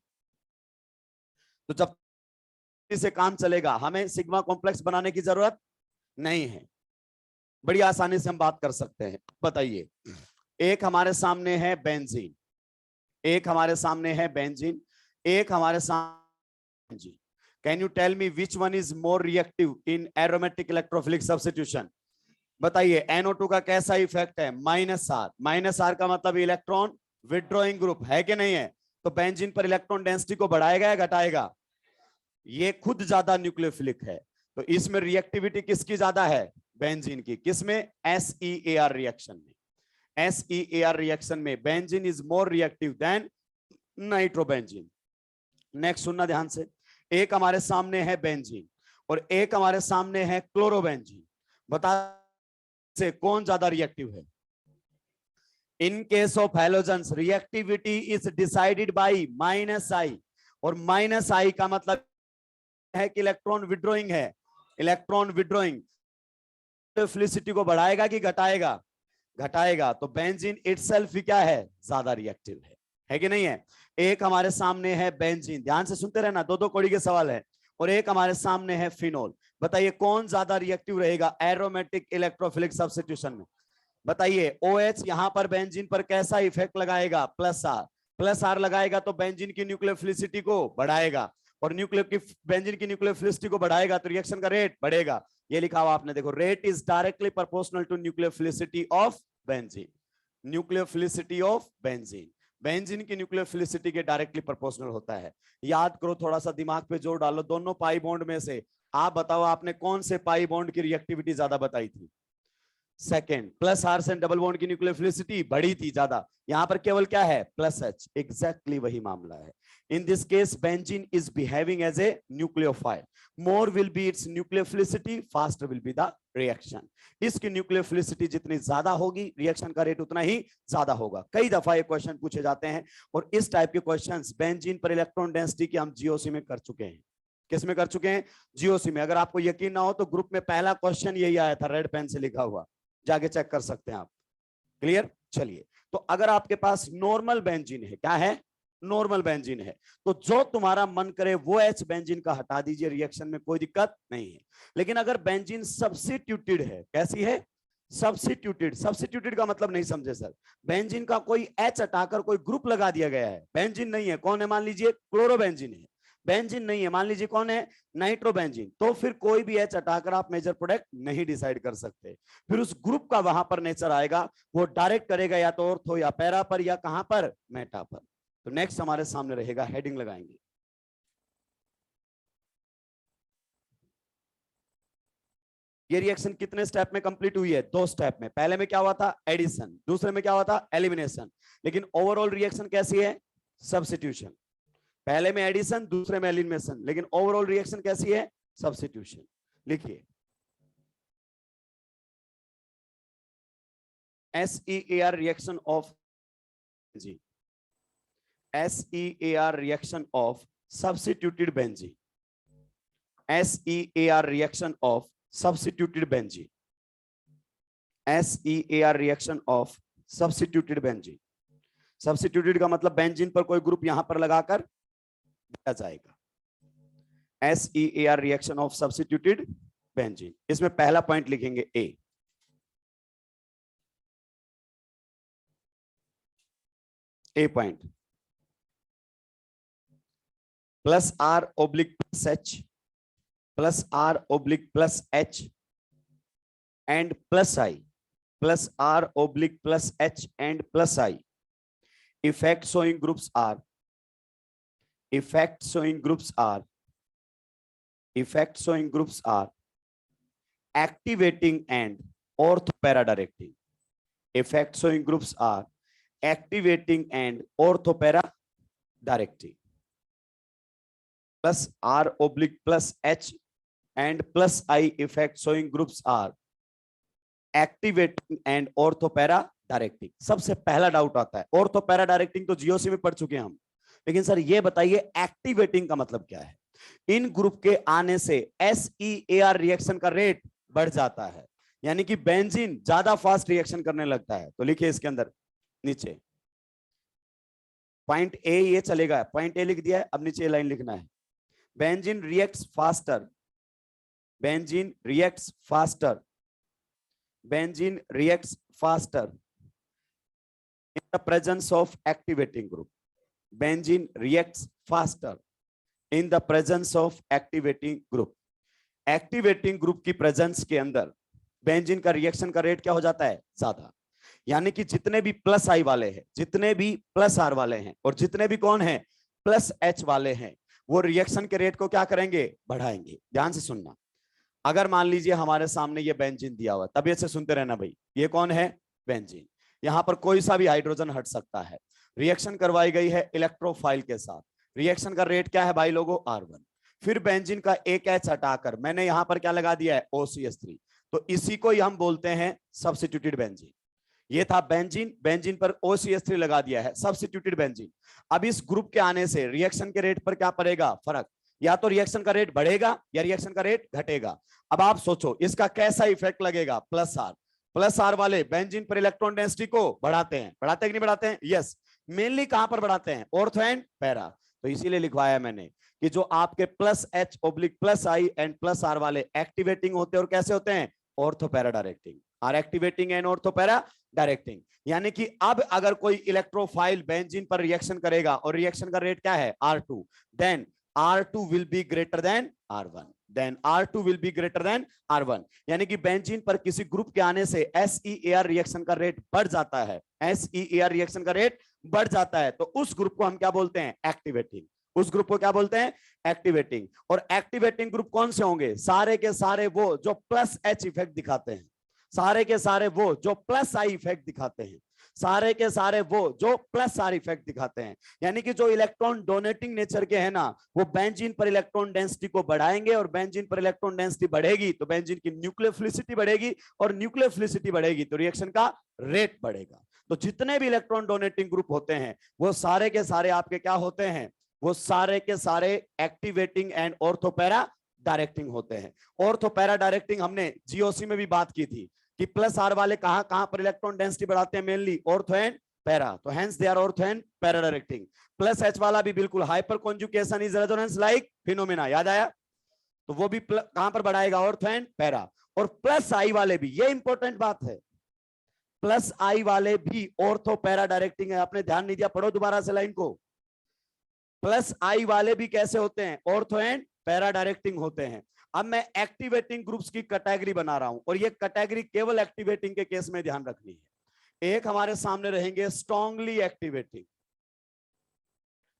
तो जब से काम चलेगा, हमें सिग्मा कॉम्प्लेक्स बनाने की जरूरत नहीं है, बड़ी आसानी से हम बात कर सकते हैं। बताइए, एक हमारे सामने है बेंजीन, एक हमारे सामने है बेंजीन, एक हमारे सामने benzene. Can you tell me which one is more reactive in aromatic electrophilic substitution? बताइए NO2 का कैसा इफेक्ट है? -R। -R का मतलब इलेक्ट्रॉन विड्रॉइंग ग्रुप है कि नहीं है? तो बेंजीन पर इलेक्ट्रॉन डेंसिटी को बढ़ाएगा या घटाएगा? ये खुद ज्यादा न्यूक्लियोफिलिक है, तो इसमें रिएक्टिविटी किसकी ज्यादा है? बेंजीन की। किसमें? SEAR रिएक्शन में। SEAR रिएक्शन में benzene is more reactive than nitrobenzene. Next सुनना ध्यान से, एक हमारे सामने है बेंजीन और एक हमारे सामने है क्लोरोबेंजीन। बता से कौन ज्यादा रिएक्टिव है? In case of halogens reactivity is decided by -I, और -I का मतलब है कि इलेक्ट्रॉन विड्रॉइंग है। इलेक्ट्रॉन विड्रॉइंग फिलिसिटी को बढ़ाएगा कि घटाएगा? घटाएगा। तो बेंजीन इटसेल्फ ही क्या है? ज्यादा रिएक्टिव है कि नहीं है? एक हमारे सामने है बेंजीन, ध्यान से सुनते रहना, दो कौड़ी के सवाल है, और एक हमारे सामने है फिनोल। बताइए कौन ज्यादा रिएक्टिव रहेगा एरोमेटिक इलेक्ट्रोफिलिक सब्स्टिट्यूशन में? बताइए OH यहां पर बेंजीन पर कैसा इफेक्ट लगाएगा? +R लगाएगा तो बेंजीन की न्यूक्लियोफिलिसिटी को बढ़ाएगा, और बेंजीन की न्यूक्लियोफिलिसिटी को बढ़ाएगा तो रिएक्शन का रेट बढ़ेगा। ये लिखा हुआ आपने देखो, rate is directly proportional to nucleophilicity of benzene. Nucleophilicity of benzene benzene की न्यूक्लियोफिलिसिटी के डायरेक्टली प्रोपोर्शनल होता है। याद करो, थोड़ा सा दिमाग पे जोर डालो, दोनों पाई बॉन्ड में से आप बताओ आपने कौन से पाई बॉन्ड की रिएक्टिविटी ज्यादा बताई थी? सेकेंड। +R से डबल बॉन्ड की न्यूक्लियोफिलिसिटी बढ़ी थी ज्यादा, यहां पर केवल क्या है? +H। एग्जैक्टली वही मामला है। In this case, benzene is behaving as a nucleophile. More will be its nucleophilicity, faster will be the reaction. इसकी न्यूक्लियोफिलिसिटी जितनी ज्यादा होगी, रिएक्शन का रेट उतना ही ज्यादा होगा। कई दफा ये क्वेश्चन पूछे जाते हैं, और इस टाइप के क्वेश्चंस बेंजीन पर इलेक्ट्रॉन डेंसिटी की हम जीओसी में कर चुके हैं। किस में कर चुके हैं? जीओसी में। अगर आपको यकीन ना हो तो ग्रुप में पहला क्वेश्चन यही आया था, रेड पेन से लिखा हुआ, जाके चेक कर सकते हैं आप। क्लियर? चलिए, तो अगर आपके पास नॉर्मल बेंजीन है, क्या है? नॉर्मल बेंजीन है, तो जो तुम्हारा मन करे वो H बेंजीन का हटा दीजिए, रिएक्शन में कोई दिक्कत नहीं है। लेकिन अगर बेंजीन सब्स्टिट्यूटेड है, कैसी है? सब्स्टिट्यूटेड। सब्स्टिट्यूटेड का मतलब नहीं समझे सर, बेंजीन का कोई H हटाकर कोई ग्रुप लगा दिया गया है, बेंजीन नहीं है, कौन है? मान लीजिए क्लोरोबेंजीन है, बेंजीन नहीं है, मान लीजिए कौन है, नाइट्रोबेंजीन, तो फिर कोई भी एच हटाकर आप मेजर प्रोडक्ट नहीं डिसाइड कर सकते। फिर उस ग्रुप का वहां पर नेचर आएगा, वो डायरेक्ट करेगा या तो ऑर्थो या पैरा पर या कहां पर, मेटा पर। तो नेक्स्ट हमारे सामने रहेगा, हेडिंग लगाएंगे। ये रिएक्शन कितने स्टेप में कंप्लीट हुई है, 2 स्टेप में। पहले में क्या हुआ था, एडिशन, दूसरे में क्या हुआ था, एलिमिनेशन। लेकिन ओवरऑल रिएक्शन कैसी है, सब्स्टिट्यूशन। पहले में एडिशन, दूसरे में एलिमिनेशन, लेकिन ओवरऑल रिएक्शन कैसी है, सब्स्टिट्यूशन। लिखिए SEAR रिएक्शन ऑफ जी, SEAR reaction of substituted benzene, SEAR reaction of substituted benzene, SEAR reaction of substituted benzene। substituted का मतलब बेंजीन पर कोई ग्रुप यहां पर लगाकर दिया जाएगा। SEAR reaction of substituted benzene, इसमें पहला पॉइंट लिखेंगे A point, plus R oblique plus H plus R oblique plus H and plus I, plus R oblique plus H and plus I. Effect showing groups are, effect showing groups are, effect showing groups are activating and orthopara directing. Effect showing groups are activating and orthopara directing. Plus R oblique plus H and plus I effect showing groups are activating and orthopara directing। सबसे पहला doubt आता है, orthopara directing तो GOC में पढ़ चुके हैं हम, लेकिन सर ये बताइए एक्टिवेटिंग का मतलब क्या है। इन ग्रुप के आने से SEAR रिएक्शन का रेट बढ़ जाता है, यानी कि बेंजीन ज्यादा फास्ट रिएक्शन करने लगता है। तो लिखिए इसके अंदर नीचे पॉइंट ए, ये चलेगा, पॉइंट ए लिख दिया है, अब नीचे लाइन लिखना है, benzene reacts faster, benzene reacts faster, benzene reacts faster in the presence of activating group, benzene reacts faster in the presence of activating group। Activating group की प्रेजेंस के अंदर बेंजीन का रिएक्शन का रेट क्या हो जाता है, ज्यादा। यानी कि जितने भी प्लस आई वाले हैं, जितने भी प्लस आर वाले हैं और जितने भी कौन है प्लस एच वाले हैं, वो रिएक्शन के रेट को क्या करेंगे, बढ़ाएंगे। ध्यान से सुनना, अगर मान लीजिए हमारे सामने ये बेंजीन दिया हुआ, तबियत से सुनते रहना भाई, ये कौन है, बेंजीन। यहां पर कोई सा भी हाइड्रोजन हट सकता है, रिएक्शन करवाई गई है इलेक्ट्रोफाइल के साथ, रिएक्शन का रेट क्या है भाई लोगों, R1। फिर बेंजीन का एक एच हटाकर मैंने यहां पर क्या लगा दिया है, OCH3, तो इसी को ही हम बोलते हैं सब्स्टिट्यूटेड बेंजीन। ये था बेंजीन, बेंजीन पर OCH3 लगा दिया है, सब्स्टिट्यूटेड बेंजीन। अब इस ग्रुप के आने से रिएक्शन के रेट पर क्या पड़ेगा, फर्क, या तो रिएक्शन का रेट बढ़ेगा या रिएक्शन का रेट घटेगा। अब आप सोचो इसका कैसा इफेक्ट लगेगा, प्लस आर, प्लस आर वाले बेंजीन पर इलेक्ट्रॉन डेंसिटी को बढ़ाते हैं, बढ़ाते हैं कि नहीं बढ़ाते हैं, यस। मेनली कहां पर बढ़ाते हैं, ऑर्थो एंड पैरा। तो इसीलिए लिखवाया मैंने कि जो आपके plus H oblique plus I and plus R वाले एक्टिवेटिंग होते हैं और कैसे होते हैं, ortho para directing, are activating and ortho para directing. यानी कि अब अगर कोई इलेक्ट्रोफाइल बेंजीन पर रिएक्शन करेगा और रिएक्शन का रेट क्या है, R2, then R2 will be greater than R1, then R2 will be greater than R1। यानी कि बेंजीन पर किसी ग्रुप के आने से SEAR रिएक्शन का रेट बढ़ जाता है, SEAR रिएक्शन का रेट बढ़ जाता है, तो उस ग्रुप को हम क्या बोलते हैं, एक्टिवेटिंग। उस ग्रुप को क्या बोलते हैं, एक्टिवेटिंग। और एक्टिवेटिंग ग्रुप कौन से होंगे, सारे के सारे वो जो प्लस H इफेक्ट दिखाते हैं, सारे के सारे वो जो प्लस I इफेक्ट दिखाते हैं, सारे के सारे वो जो प्लस आर इफेक्ट दिखाते हैं। यानी कि जो इलेक्ट्रॉन डोनेटिंग नेचर के हैं ना, वो बेंजीन पर इलेक्ट्रॉन डेंसिटी को बढ़ाएंगे, और बेंजीन पर इलेक्ट्रॉन डेंसिटी बढ़ेगी तो बेंजीन की न्यूक्लियोफिलिसिटी बढ़ेगी, और न्यूक्लियोफिलिसिटी बढ़ेगी तो रिएक्शन का रेट बढ़ेगा। तो जितने भी इलेक्ट्रॉन डोनेटिंग ग्रुप होते हैं वो सारे के सारे आपके क्या होते हैं, वो सारे के सारे एक्टिवेटिंग एंड ऑर्थोपैरा डायरेक्टिंग होते हैं। ऑर्थोपैरा डायरेक्टिंग हमने जीओसी में भी बात की थी कि प्लस आर वाले कहां कहां पर इलेक्ट्रॉन डेंसिटी बढ़ाते हैं, मेनली ऑर्थो एंड पैरा, तो hence they are ortho and para directing. Plus H वाला भी बिल्कुल, hyperconjugation is resonance like phenomena, याद आया, तो वो भी कहां पर बढ़ाएगा, ऑर्थो एंड पैरा। और प्लस आई वाले भी, ये इंपॉर्टेंट बात है, प्लस आई वाले भी ऑर्थो पैरा डायरेक्टिंग है। आपने ध्यान नहीं दिया, पढ़ो दोबारा से लाइन को। प्लस आई वाले भी कैसे होते हैं? ऑर्थो एंड पैरा डायरेक्टिंग होते हैं। अब मैं एक्टिवेटिंग ग्रुप्स की कैटेगरी बना रहा हूं और ये कैटेगरी केवल एक्टिवेटिंग के केस में ध्यान रखनी है। एक हमारे सामने रहेंगे स्ट्रांगली एक्टिवेटिंग।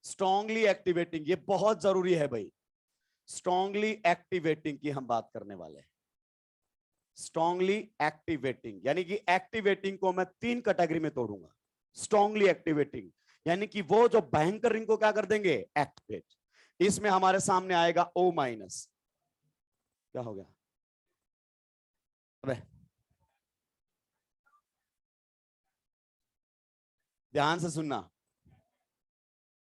स्ट्रांगली एक्टिवेटिंग ये बहुत जरूरी है भाई। स्ट्रांगली एक्टिवेटिंग की हम बात करने वाले हैं। स्ट्रांगली एक्टिवेटिंग यानी कि एक्टिवेटिंग को मैं 3 कैटेगरी में तोड़ूंगा। स्ट्रांगली एक्टिवेटिंग यानी कि वो जो भयंकर रिंग को क्या कर देंगे? एक्टिवेट। इसमें हमारे सामने आएगा O माइनस। क्या हो गया? अबे ध्यान से सुनना।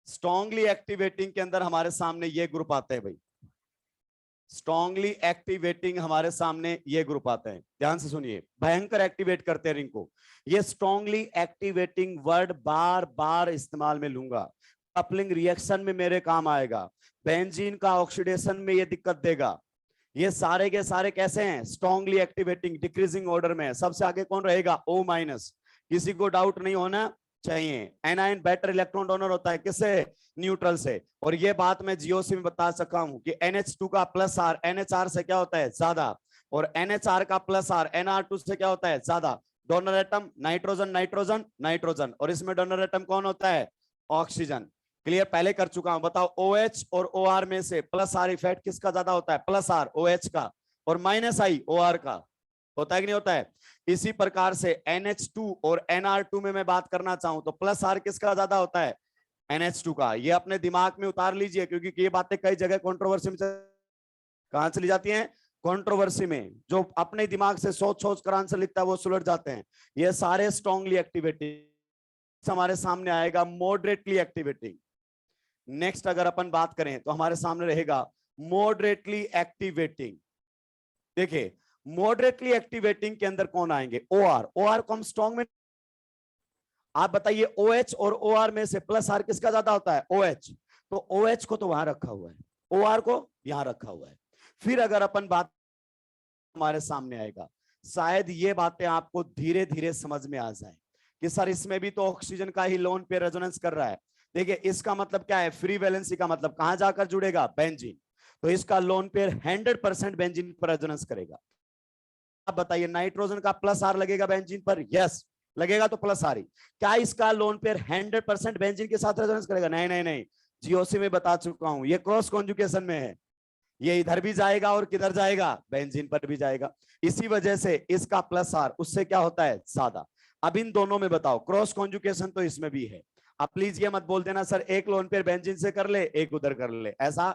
स्ट्रांगली एक्टिवेटिंग के अंदर हमारे सामने ये ग्रुप आते हैं भाई। स्ट्रांगली एक्टिवेटिंग हमारे सामने ये ग्रुप आते हैं। ध्यान से सुनिए, भयंकर एक्टिवेट करते हैं रिंग को। ये स्ट्रांगली एक्टिवेटिंग वर्ड बार बार इस्तेमाल में लूंगा। कपलिंग रिएक्शन में मेरे काम आएगा। बेंजीन का ऑक्सीडेशन में ये दिक्कत देगा। ये सारे के सारे कैसे हैं? स्ट्रांगली एक्टिवेटिंग डिक्रीजिंग ऑर्डर में। सबसे आगे कौन रहेगा? O minus. किसी को डाउट नहीं होना चाहिए। एनायन बेटर इलेक्ट्रॉन डोनर होता है किससे? न्यूट्रल से। और ये बात मैं जीओसी में बता सका हूं कि NH2 का प्लस आर NHR से क्या होता है? ज्यादा। और NHR का प्लस आर NR2 से क्या होता है? ज्यादा। Donor atom nitrogen nitrogen nitrogen, और इसमें डोनर एटम कौन होता है? ऑक्सीजन। क्लियर? पहले कर चुका हूं। बताओ OH और OR में से प्लस आर इफेक्ट किसका ज्यादा होता है? प्लस आर OH का, और माइनस आई OR का। होता है कि नहीं होता है? इसी प्रकार से NH2 और NR2 में मैं बात करना चाहूं तो प्लस आर किसका ज्यादा होता है? NH2 का। ये अपने दिमाग में उतार लीजिए, क्योंकि ये बातें कई जगह कंट्रोवर्सी में कहां चली जाती हैं? कंट्रोवर्सी में। जो अपने दिमाग से सोच सोच कर आंसर लिखता है वो सुलझ जाते हैं। ये सारे स्ट्रांगली एक्टिवेटिंग हमारे सामने आएगा मॉडरेटली एक्टिवेटिंग। नेक्स्ट अगर अपन बात करें तो हमारे सामने रहेगा मॉडरेटली एक्टिवेटिंग। देखिए मॉडरेटली एक्टिवेटिंग के अंदर कौन आएंगे? OR। OR को हम स्ट्रॉन्ग में, आप बताइए OH और OR में से प्लस आर किसका ज्यादा होता है? OH। तो OH को तो वहां रखा हुआ है, OR को यहां रखा हुआ है। फिर अगर अपन बात हमारे सामने आएगा, शायद ये बातें आपको धीरे धीरे समझ में आ जाए कि सर इसमें भी तो ऑक्सीजन का ही लोन पे रेजोनेंस कर रहा है। देखिए इसका मतलब क्या है? फ्री वैलेंसी का मतलब कहां जाकर जुड़ेगा? बेंजीन। तो इसका लोन पेयर 100% बेंजीन पर रेजोनेंस करेगा। आप बताइए नाइट्रोजन का प्लस आर लगेगा बेंजीन पर? यस लगेगा, तो प्लस आर ही। क्या इसका लोन पेयर 100% बेंजीन के साथ रेजोनेंस करेगा? नहीं नहीं नहीं, जीओसी में बता चुका हूं, ये क्रॉस कॉन्जुगेशन में है। ये इधर भी जाएगा और किधर जाएगा? बेंजीन पर भी जाएगा। इसी वजह से इसका प्लस आर उससे क्या होता है? ज्यादा। अब इन दोनों में बताओ, क्रॉस कॉन्जुगेशन तो इसमें भी है। आप प्लीज ये मत बोल देना सर एक लोन पेयर बेंजीन से कर ले एक उधर कर ले, ऐसा।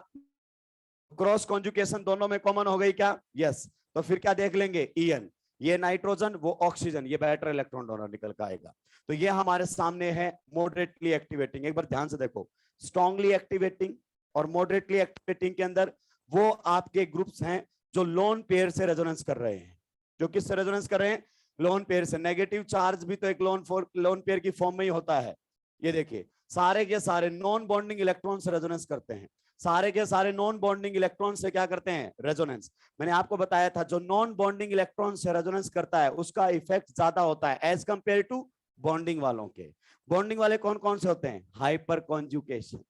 क्रॉस कॉन्जुगेशन दोनों में कॉमन हो गई क्या? यस। तो फिर क्या देख लेंगे? EN। ये नाइट्रोजन वो ऑक्सीजन, ये बेटर इलेक्ट्रॉन डोनर निकल कर आएगा। तो ये हमारे सामने है मॉडरेटली एक्टिवेटिंग। एक बार ध्यान से देखो, स्ट्रांगली एक्टिवेटिंग और मॉडरेटली एक्टिवेटिंग के अंदर वो आपके ग्रुप्स हैं जो लोन पेयर से रेजोनेंस कर रहे हैं। जो किससे रेजोनेंस कर रहे हैं? लोन पेयर से। नेगेटिव चार्ज भी तो एक लोन पेयर की फॉर्म में ही होता है। ये देखिए सारे के सारे नॉन बॉन्डिंग इलेक्ट्रॉन से रेजोनेंस करते हैं। सारे के सारे नॉन बॉन्डिंग इलेक्ट्रॉन से क्या करते हैं? रेजोनेंस। मैंने आपको बताया था जो नॉन बॉन्डिंग इलेक्ट्रॉन से रेजोनेंस करता है उसका इफेक्ट ज्यादा होता है एज कंपेयर टू बॉन्डिंग वालों के। बॉन्डिंग वाले कौन कौन से होते हैं? Hyper conjugation.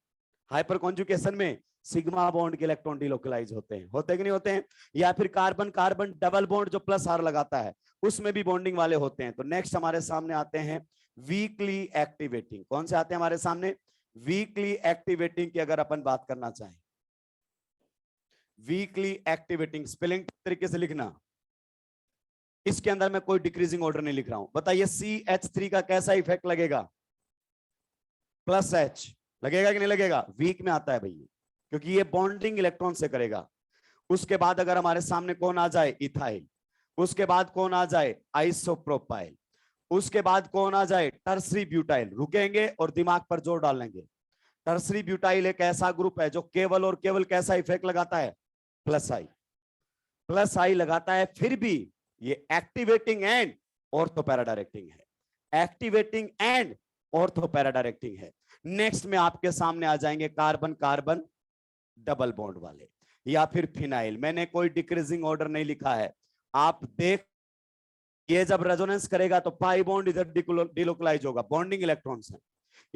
हाइपर कॉन्जुगेशन में सिग्मा बॉन्ड के इलेक्ट्रॉन डिलोकलाइज होते हैं। होते कि नहीं होते हैं? या फिर कार्बन कार्बन डबल बॉन्ड जो प्लस आर लगाता है उसमें भी बॉन्डिंग वाले होते हैं। तो नेक्स्ट हमारे सामने आते हैं वीकली एक्टिवेटिंग। कौन से आते हैं हमारे सामने? वीकली एक्टिवेटिंग की अगर अपन बात करना चाहें, वीकली एक्टिवेटिंग स्पेलिंग तरीके से लिखना। इसके अंदर मैं कोई डिक्रीजिंग ऑर्डर नहीं लिख रहा हूं। बताइए CH3 का कैसा इफेक्ट लगेगा? प्लस H लगेगा कि नहीं लगेगा? वीक में आता है भैया, क्योंकि ये बॉन्डिंग इलेक्ट्रॉन से करेगा। उसके बाद अगर हमारे सामने कौन आ जाए? इथाइल। उसके बाद कौन आ जाए? आइसोप्रोपाइल। उसके बाद कौन आ जाए? Tertiary butyl. रुकेंगे और दिमाग पर जोर डालेंगे। टर्सरी ब्यूटाइल एक ऐसा ग्रुप है जो केवल और केवल कैसा इफेक्ट लगाता है? प्लस आई। प्लस आई लगाता है, फिर भी ये एक्टिवेटिंग एंड ऑर्थोपैरा डायरेक्टिंग है। एक्टिवेटिंग एंड ऑर्थोपैरा डायरेक्टिंग है। नेक्स्ट में आपके सामने आ जाएंगे कार्बन कार्बन डबल बॉन्ड वाले, या फिर फिनाइल। मैंने कोई डिक्रीजिंग ऑर्डर नहीं लिखा है। आप देख, ये जब रेजोनेंस करेगा तो पाई बॉन्ड इधर डिलोकलाइज होगा, बॉन्डिंग इलेक्ट्रॉन्स हैं।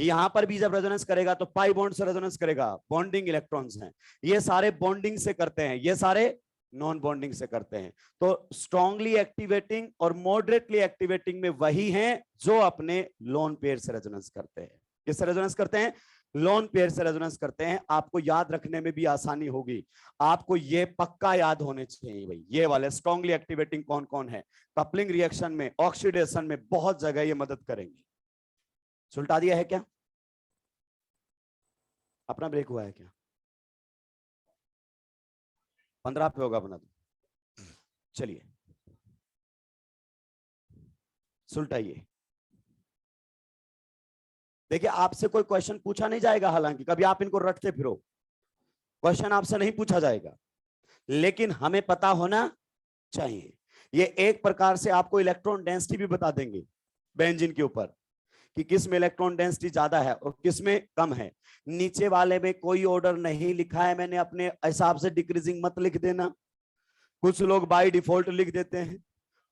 यहां पर भी जब रेजोनेंस करेगा तो पाई बॉन्ड से रेजोनेंस करेगा, बॉन्डिंग इलेक्ट्रॉन्स हैं, ये सारे बॉन्डिंग से करते हैं, ये सारे नॉन बॉन्डिंग से करते हैं। तो स्ट्रांगली एक्टिवेटिंग और मॉडरेटली एक्टिवेटिंग में वही हैं जो अपने लोन पेयर से रेजोनेंस करते हैं। किससे रेजोनेंस करते हैं? लोन पेयर से रेजोनेंस करते हैं। आपको याद रखने में भी आसानी होगी, आपको ये पक्का याद होने चाहिए भाई, ये वाले स्ट्रांगली एक्टिवेटिंग कौन कौन है। कपलिंग रिएक्शन में, ऑक्सीडेशन में बहुत जगह ये मदद करेंगे। सुलटा दिया है क्या? अपना ब्रेक हुआ है क्या? 15 पे होगा अपना तो। चलिए सुलटाइए। देखिए आपसे कोई क्वेश्चन पूछा नहीं जाएगा, हालांकि कभी आप इनको रटते फिरो, क्वेश्चन आपसे नहीं पूछा जाएगा, लेकिन हमें पता होना चाहिए। ये एक प्रकार से आपको इलेक्ट्रॉन डेंसिटी भी बता देंगे बेंजीन के ऊपर कि किस में इलेक्ट्रॉन डेंसिटी ज्यादा है और किस में कम है। नीचे वाले में कोई ऑर्डर नहीं लिखा है मैंने, अपने हिसाब से डिक्रीजिंग मत लिख देना। कुछ लोग बाय डिफॉल्ट लिख देते हैं,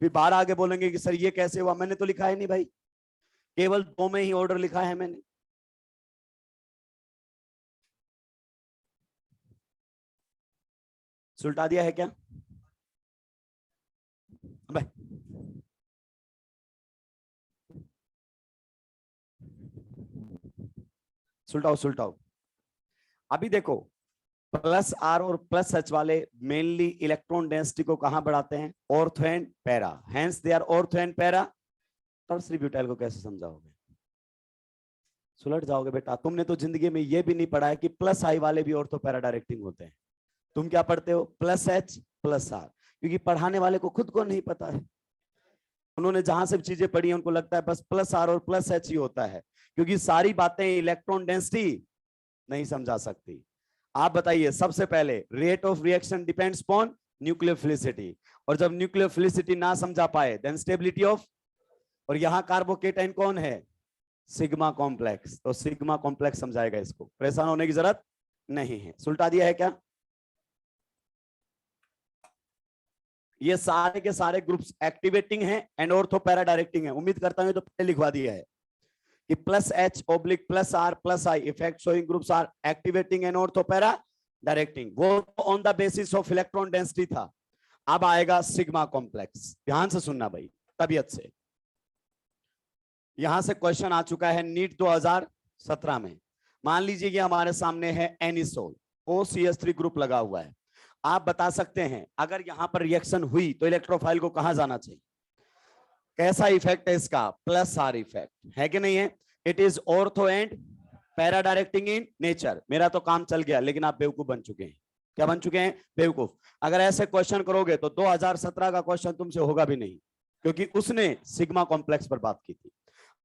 फिर बाहर आगे बोलेंगे कि सर ये कैसे हुआ, मैंने तो लिखा है नहीं भाई, केवल 2 में ही ऑर्डर लिखा है मैंने। सुलटा दिया है क्या? भाई सुलटाओ सुलटाओ। अभी देखो प्लस आर और प्लस एच वाले मेनली इलेक्ट्रॉन डेंसिटी को कहां बढ़ाते हैं? Ortho and para, hence they are ortho and para. Tertiary butyl को कैसे समझाओगे? सुलट जाओगे बेटा। तुमने तो जिंदगी में ये भी नहीं पढ़ा है कि प्लस आई वाले भी ऑर्थो पैरा डायरेक्टिंग होते हैं। तुम क्या पढ़ते हो? प्लस एच प्लस आर, क्योंकि पढ़ाने वाले को खुद को नहीं पता है। उन्होंने जहां से चीजें पढ़ी उनको लगता है बस प्लस आर और प्लस एच ही होता है, क्योंकि सारी बातें इलेक्ट्रॉन डेंसिटी नहीं समझा सकती। आप बताइए, सबसे पहले rate of reaction depends upon nucleophilicity, और जब न्यूक्लियोफिलिसिटी ना समझा पाए देन स्टेबिलिटी ऑफ, और यहां कार्बोकेटाइन कौन है? सिग्मा कॉम्प्लेक्स, तो सिग्मा कॉम्प्लेक्स समझाएगा इसको, परेशान होने की जरूरत नहीं है। सुलटा दिया है क्या? ये सारे के सारे ग्रुप्स एक्टिवेटिंग हैं एंड ऑर्थो पैरा डायरेक्टिंग है। उम्मीद करता हूं तो पहले लिखवा दिया है कि plus H oblique plus R plus I effect showing groups are activating and ortho para directing. वो on the basis of electron density था। अब आएगा सिग्मा कॉम्प्लेक्स, ध्यान से सुनना भाई, तबीयत से। यहां से क्वेश्चन आ चुका है नीट 2017 में। मान लीजिए कि हमारे सामने है एनिसोल, OCH3 ग्रुप लगा हुआ है। आप बता सकते हैं अगर यहां पर रिएक्शन हुई तो इलेक्ट्रोफाइल को कहां जाना चाहिए? कैसा इफेक्ट है इसका? प्लस आर इफेक्ट है कि नहीं है? It is ortho and para directing in nature. मेरा तो काम चल गया, लेकिन आप बेवकूफ बन चुके हैं। क्या बन चुके हैं? बेवकूफ। अगर ऐसे क्वेश्चन करोगे तो 2017 का क्वेश्चन तुमसे होगा भी नहीं, क्योंकि उसने सिग्मा कॉम्प्लेक्स पर बात की थी।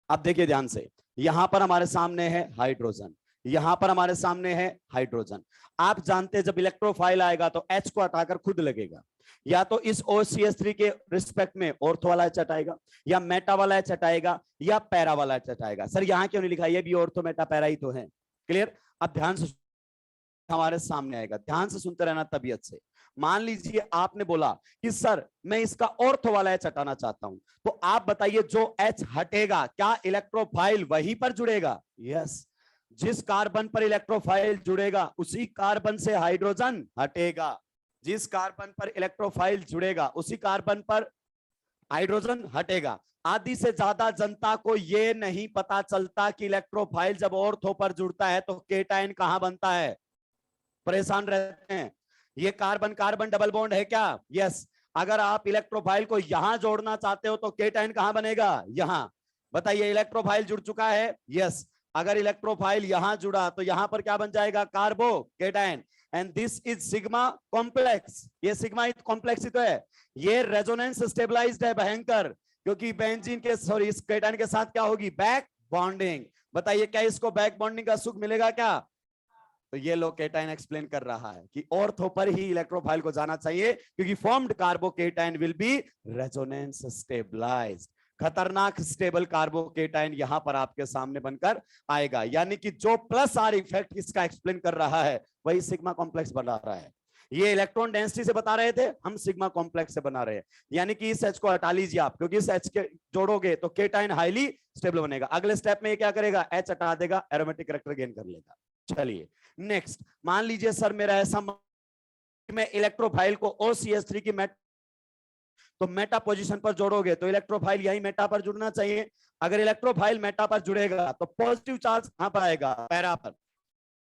अब देखिए ध्यान से, यहां पर हमारे सामने है हाइड्रोजन, यहां पर हमारे सामने है हाइड्रोजन। आप जानते हैं जब इलेक्ट्रोफाइल आएगा तो H को हटाकर खुद लगेगा, या तो इस OCH3 के रिस्पेक्ट में ऑर्थो वाला H हटाएगा, या मेटा वाला H हटाएगा, या पैरा वाला H हटाएगा। सर यहां क्यों नहीं लिखा? ये भी ऑर्थो मेटा पैरा ही तो है। क्लियर? अब ध्यान से हमारे सामने आएगा, ध्यान से सुनते रहना तबीयत से। मान लीजिए आपने बोला कि सर मैं इसका ऑर्थो वाला H हटाना चाहता हूं, तो आप बताइए जो H हटेगा क्या इलेक्ट्रोफाइल वहीं पर जुड़ेगा? यस। जिस कार्बन पर इलेक्ट्रोफाइल जुड़ेगा उसी कार्बन से हाइड्रोजन हटेगा, जिस कार्बन पर इलेक्ट्रोफाइल जुड़ेगा उसी कार्बन पर हाइड्रोजन हटेगा। आधी से ज्यादा जनता को यह नहीं पता चलता कि इलेक्ट्रोफाइल जब ऑर्थो पर जुड़ता है तो केटाइन कहां बनता है। परेशान रहते हैं, ये कार्बन कार्बन डबल बॉन्ड है क्या? यस। अगर आप इलेक्ट्रोफाइल को यहां जोड़ना चाहते हो तो केटाइन कहां बनेगा? यहां। बताइए इलेक्ट्रोफाइल जुड़ चुका है? यस। अगर इलेक्ट्रोफाइल यहां जुड़ा तो यहां पर क्या बन जाएगा? Carbocation. And this is sigma complex. ये सिग्मा कॉम्प्लेक्स ही तो है। ये रेजोनेंस स्टेबलाइज्ड है भयंकर, क्योंकि बेंजीन के सॉरी इस केटाइन के साथ क्या होगी? Back bonding. बताइए क्या इसको बैक बॉन्डिंग का सुख मिलेगा क्या? तो ये लो केटाइन एक्सप्लेन कर रहा है कि ऑर्थो पर ही इलेक्ट्रोफाइल को जाना चाहिए, क्योंकि formed carbocation will be resonance stabilized. खतरनाक स्टेबल कार्बोकेटाइन यहां पर आपके सामने बनकर आएगा, यानी कि जो प्लस आर इफेक्ट इसका एक्सप्लेन कर रहा है वही सिग्मा कॉम्प्लेक्स बना रहा है। ये इलेक्ट्रॉन डेंसिटी से बता रहे थे, हम सिग्मा कॉम्प्लेक्स से बना रहे हैं। यानी कि इस H को हटा लीजिए आप, क्योंकि इस H के जोड़ोगे तो केटाइन हाईली स्टेबल बनेगा। अगले स्टेप में ये क्या करेगा, H हटा देगा, एरोमेटिक कैरेक्टर गेन कर लेगा। चलिए नेक्स्ट, मान लीजिए सर मेरा ऐसा में इलेक्ट्रोफाइल को OCH3 की तो मेटा पोजीशन पर जोड़ोगे तो इलेक्ट्रोफाइल यही मेटा पर जुड़ना चाहिए। अगर इलेक्ट्रोफाइल मेटा पर जुड़ेगा तो पॉजिटिव चार्ज कहां पर आएगा, पैरा पर।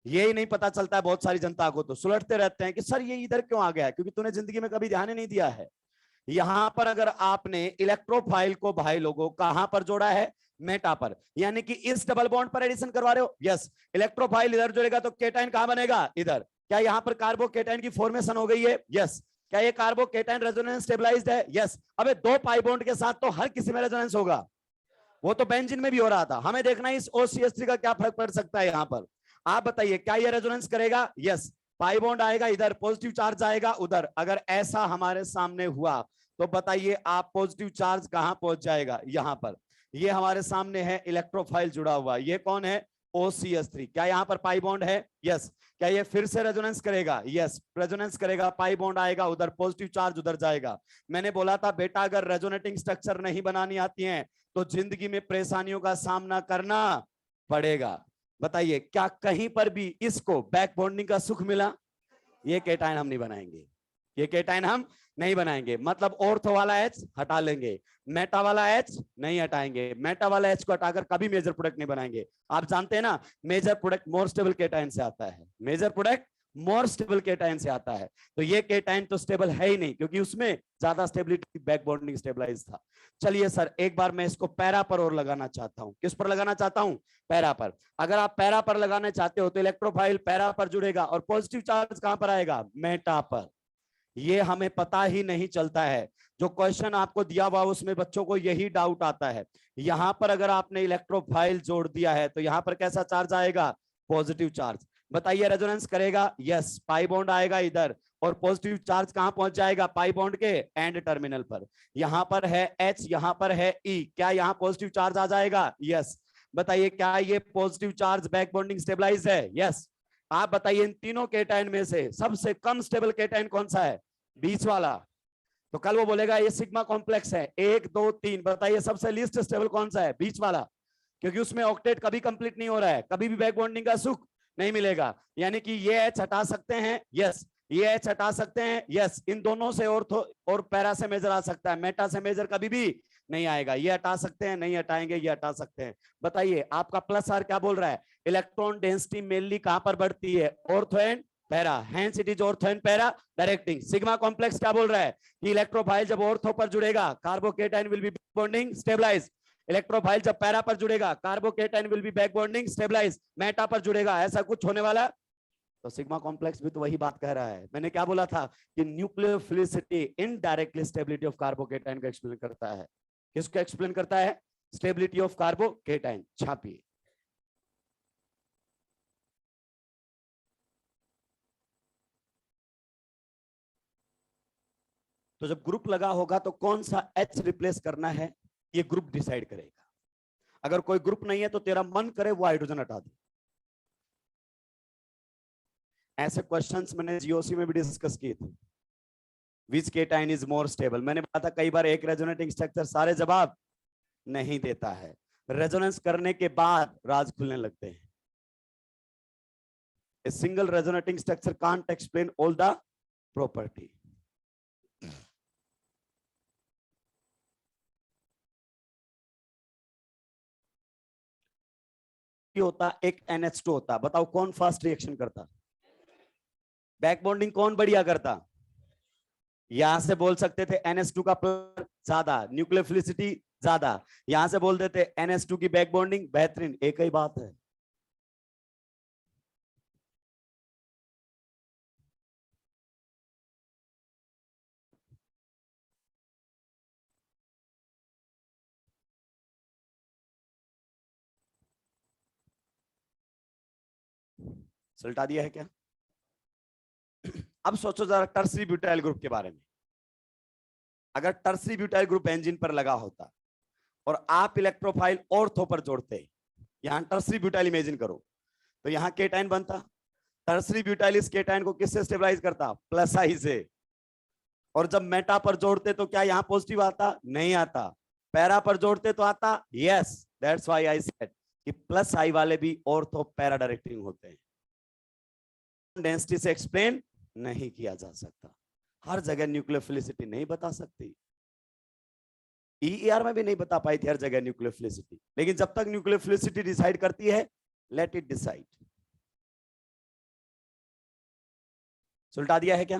यही नहीं पता चलता है बहुत सारी जनता को, तो सुलझते रहते हैं कि सर ये इधर क्यों आ गया, क्योंकि तूने जिंदगी में कभी ध्यान नहीं दिया है। यहां पर अगर आपने इलेक्ट्रोफाइल को भाई लोगों कहां पर जोड़ा है, मेटा पर, यानी कि इस डबल बॉन्ड पर एडिशन करवा रहे हो। यस, इलेक्ट्रोफाइल इधर जुड़ेगा तो केटाइन कहां बनेगा, इधर। क्या यहां पर कार्बोकेटाइन की फॉर्मेशन हो गई है, यस। क्या ये कार्बोकेटाइन रेजोनेंस स्टेबलाइज्ड है, यस। अबे दो पाई बॉन्ड के साथ तो हर किसी में रेजोनेंस होगा, वो तो बेंजीन में भी हो रहा था। हमें देखना है इस OCH3 का क्या फर्क पड़ सकता है यहां पर। आप बताइए क्या ये रेजोनेंस करेगा, यस। पाई बॉन्ड आएगा इधर, पॉजिटिव चार्ज आएगा उधर। अगर ऐसा हमारे सामने हुआ तो बताइए आप पॉजिटिव चार्ज कहां पहुंच जाएगा, यहां पर। ये हमारे सामने है इलेक्ट्रोफाइल जुड़ा हुआ, ये कौन है, OCH3। क्या यहां पर पाई बॉन्ड है, यस। क्या ये फिर से रेजोनेंस करेगा, यस, रेजोनेंस करेगा, पाई बॉन्ड आएगा उधर, पॉजिटिव चार्ज उधर जाएगा। मैंने बोला था बेटा अगर रेजोनेटिंग स्ट्रक्चर नहीं बनानी आती है तो जिंदगी में परेशानियों का सामना करना पड़ेगा। बताइए क्या कहीं पर भी इसको बैक बॉन्डिंग का सुख मिला, ये केटाइन हम नहीं बनाएंगे, ये केटाइन हम नहीं बनाएंगे। मतलब ऑर्थो वाला H हटा लेंगे, मेटा वाला H नहीं हटाएंगे। मेटा वाला H को हटाकर कभी मेजर प्रोडक्ट नहीं बनाएंगे। आप जानते हैं ना, major product more stable cation से आता है, major product more stable cation से आता है। तो ये केटाइन तो स्टेबल है ही नहीं, क्योंकि उसमें ज्यादा स्टेबिलिटी, बैक बॉन्डिंग स्टेबलाइज था। चलिए सर एक बार मैं इसको पैरा पर और लगाना चाहता हूं। किस पर लगाना चाहता हूं, पैरा पर। अगर आप पैरा पर लगाना चाहते हो तो इलेक्ट्रोफाइल पैरा पर जुड़ेगा और पॉजिटिव चार्ज कहां पर आएगा, मेटा पर। ये हमें पता ही नहीं चलता है। जो क्वेश्चन आपको दिया हुआ उसमें बच्चों को यही डाउट आता है। यहां पर अगर आपने इलेक्ट्रोफाइल जोड़ दिया है तो यहां पर कैसा चार्ज आएगा, पॉजिटिव चार्ज। बताइए रेजोनेंस करेगा, यस। पाई बॉन्ड आएगा इधर और पॉजिटिव चार्ज कहां पहुंच जाएगा, पाई बॉन्ड के एंड टर्मिनल पर। यहां पर है H, यहां पर है E। क्या यहां पॉजिटिव चार्ज आ जाएगा, यस। बताइए क्या ये positive charge back bonding stabilize है, यस। आप बताइए इन तीनों केटाइन में से सबसे कम स्टेबल केटाइन कौन सा है, बीच वाला। तो कल वो बोलेगा ये सिग्मा कॉम्प्लेक्स है, 1 2 3। बताइए सबसे लीस्ट स्टेबल कौन सा है, बीच वाला, क्योंकि उसमें ऑक्टेट कभी कंप्लीट नहीं हो रहा है, कभी भी बैक बॉन्डिंग का सुख नहीं मिलेगा। यानी कि ये H हटा सकते हैं, यस। ये H हटा सकते हैं, यस। इन दोनों से और पैरा से मेजर आ सकता है, मेटा से मेजर कभी भी नहीं आएगा। ये हटा सकते हैं, नहीं हटाएंगे, ये हटा सकते हैं। बताइए आपका प्लस आर क्या बोल रहा है, इलेक्ट्रॉन डेंसिटी मेनली कहां पर बढ़ती है, ortho and para, hence it is ortho and para directing. Sigma complex क्या बोल रहा है कि इलेक्ट्रोफाइल जब ऑर्थो पर जुड़ेगा carbocation will be bonding stabilize. Electrophile जब पैरा पर जुड़ेगा carbocation will be back bonding stabilize. Meta पर जुड़ेगा, ऐसा कुछ होने वाला। तो सिग्मा कॉम्प्लेक्स भी तो वही बात कह रहा है। मैंने क्या बोला था कि nucleophilicity indirectly stability of carbocation का एक्सप्लेन करता है। किसको एक्सप्लेन करता है, स्टेबिलिटी ऑफ कार्बोकेटाइन। छापिए। तो जब ग्रुप लगा होगा तो कौन सा H रिप्लेस करना है ये ग्रुप डिसाइड करेगा। अगर कोई ग्रुप नहीं है तो तेरा मन करे वो हाइड्रोजन हटा दे। ऐसे क्वेश्चंस मैंने जीओसी में भी डिस्कस किए थे। विच केटाइन इज मोर स्टेबल। मैंने बताया था कई बार एक रेजोनेटिंग स्ट्रक्चर सारे जवाब नहीं देता है, रेजोनेंस करने के बाद राज खुलने लगते हैं। A single resonating structure can't explain all the property. होता एक NH2 होता, बताओ कौन फास्ट रिएक्शन करता, बैक बॉन्डिंग कौन बढ़िया करता। यहां से बोल सकते थे NH2 का ज्यादा, न्यूक्लियोफिलिसिटी ज्यादा। यहां से बोल देते NH2 की बैक बॉन्डिंग बेहतरीन, एक ही बात है। सल्टा दिया है क्या। अब सोचो जरा टर्सरी ब्यूटाइल ग्रुप के बारे में। अगर टर्सरी ब्यूटाइल ग्रुप एंजिन पर लगा होता और आप इलेक्ट्रोफाइल ऑर्थो पर जोड़ते, यहां टर्सरी ब्यूटाइल इमेजिन करो, तो यहां केटाइन बनता, टर्सरी ब्यूटाइल इस केटायन को किससे स्टेबलाइज करता? प्लस आई से। और जब मेटा पर जोड़ते तो क्या यहां पॉजिटिव आता? नहीं आता। पैरा पर जोड़ते तो आता? Yes, that's why I said कि प्लस आई वाले भी ऑर्थो पैरा डायरेक्टिंग होते हैं। डेंसिटी से एक्सप्लेन नहीं किया जा सकता, हर जगह न्यूक्लियोफिलिसिटी नहीं बता सकती। ईईआर में भी नहीं बता पाई थी हर जगह न्यूक्लियोफिलिसिटी, लेकिन जब तक न्यूक्लियोफिलिसिटी डिसाइड करती है, लेट इट डिसाइड। सुलटा दिया है क्या?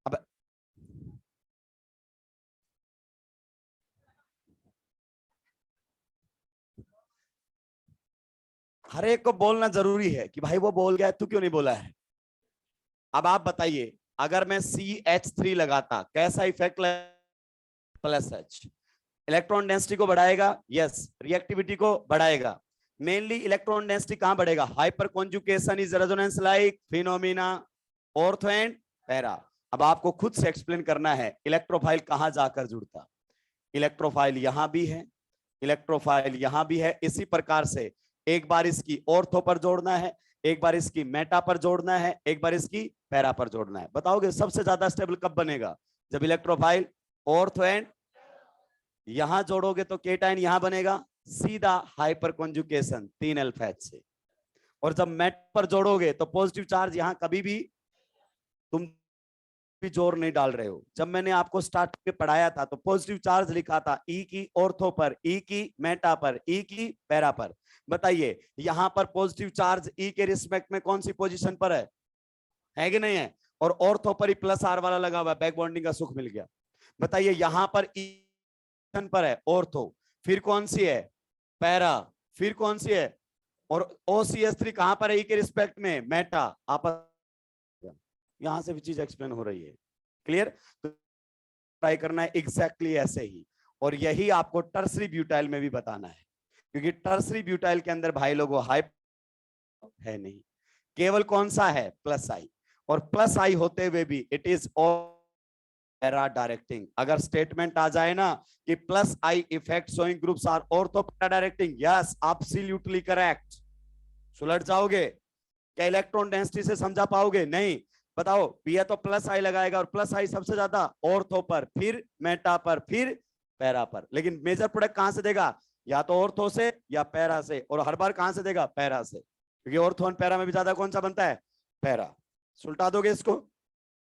अब हर एक को बोलना जरूरी है कि भाई वो बोल गया तू क्यों नहीं बोला है। अब आप बताइए, अगर मैं CH3 लगाता कैसा effect plus H, electron density को बढ़ाएगा, यस, रिएक्टिविटी को बढ़ाएगा। मेनली इलेक्ट्रॉन डेंसिटी कहां बढ़ेगा? Hyper conjugation is resonance like phenomena ortho and para. अब आपको खुद से एक्सप्लेन करना है इलेक्ट्रोफाइल कहां जाकर जुड़ता। इलेक्ट्रोफाइल यहां भी है, इलेक्ट्रोफाइल यहां भी है। इसी प्रकार से एक बार इसकी ऑर्थो पर जोड़ना है, एक बार इसकी मेटा पर जोड़ना है, एक बार इसकी पैरा पर जोड़ना है। बताओगे सबसे ज्यादा स्टेबल कब बनेगा? जब इलेक्ट्रोफाइल ऑर्थो एंड यहां जोड़ोगे तो केटाइन यहां बनेगा, सीधा हाइपर कॉन्जुगेशन 3 अल्फा एच से। और जब मेट पर जोड़ोगे तो पॉजिटिव चार्ज यहां कभी भी तुम भी जोर नहीं डाल रहे हो। जब मैंने आपको स्टार्ट पे पढ़ाया था तो पॉजिटिव चार्ज लिखा था ई की ऑर्थो पर, ई की मेटा पर, ई की पैरा पर। बताइए यहां पर पॉजिटिव चार्ज ई के रिस्पेक्ट में कौन सी पोजीशन पर है कि नहीं है? और ऑर्थो पर ही प्लस आर वाला लगा हुआ है, बैक बॉन्डिंग का सुख मिल गया। बताइए यहां पर ई पर है ऑर्थो, फिर कौन सी है? पैरा, फिर कौन सी है? और OCH3 कहां पर है ई के रिस्पेक्ट में? मेटा। आपस यहां से भी चीज एक्सप्लेन हो रही है, क्लियर? तो ट्राई करना है एग्जैक्टली ऐसे ही, और यही आपको टर्सरी ब्यूटाइल में भी बताना है, क्योंकि टर्सरी ब्यूटाइल के अंदर भाई लोगों हाई है नहीं, केवल कौन सा है? Plus I. और प्लस आई होते हुए भी इट इज पैरा डायरेक्टिंग। अगर स्टेटमेंट आ जाए ना कि plus I effect showing groups are ortho para directing, yes absolutely correct. सुलट जाओगे क्या? इलेक्ट्रॉन डेंसिटी से समझा पाओगे? नहीं। बताओ भैया तो प्लस आई लगाएगा, और प्लस आई सबसे ज्यादा ऑर्थो पर, फिर मेटा पर, फिर पैरा पर। लेकिन मेजर प्रोडक्ट कहां से देगा? या तो ऑर्थो से या पैरा से, और हर बार कहां से देगा? पैरा से, क्योंकि ऑर्थो और पैरा में भी ज्यादा कौन सा बनता है? पैरा। सुलटा दोगे इसको?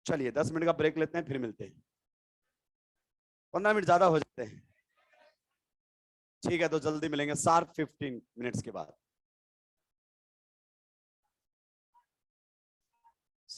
चलिए 10 मिनट का ब्रेक लेते हैं, फिर मिलते हैं। 15 मिनट ज्यादा हो जाते हैं, ठीक है? तो जल्दी मिलेंगे शार्प 15 मिनट्स के बाद।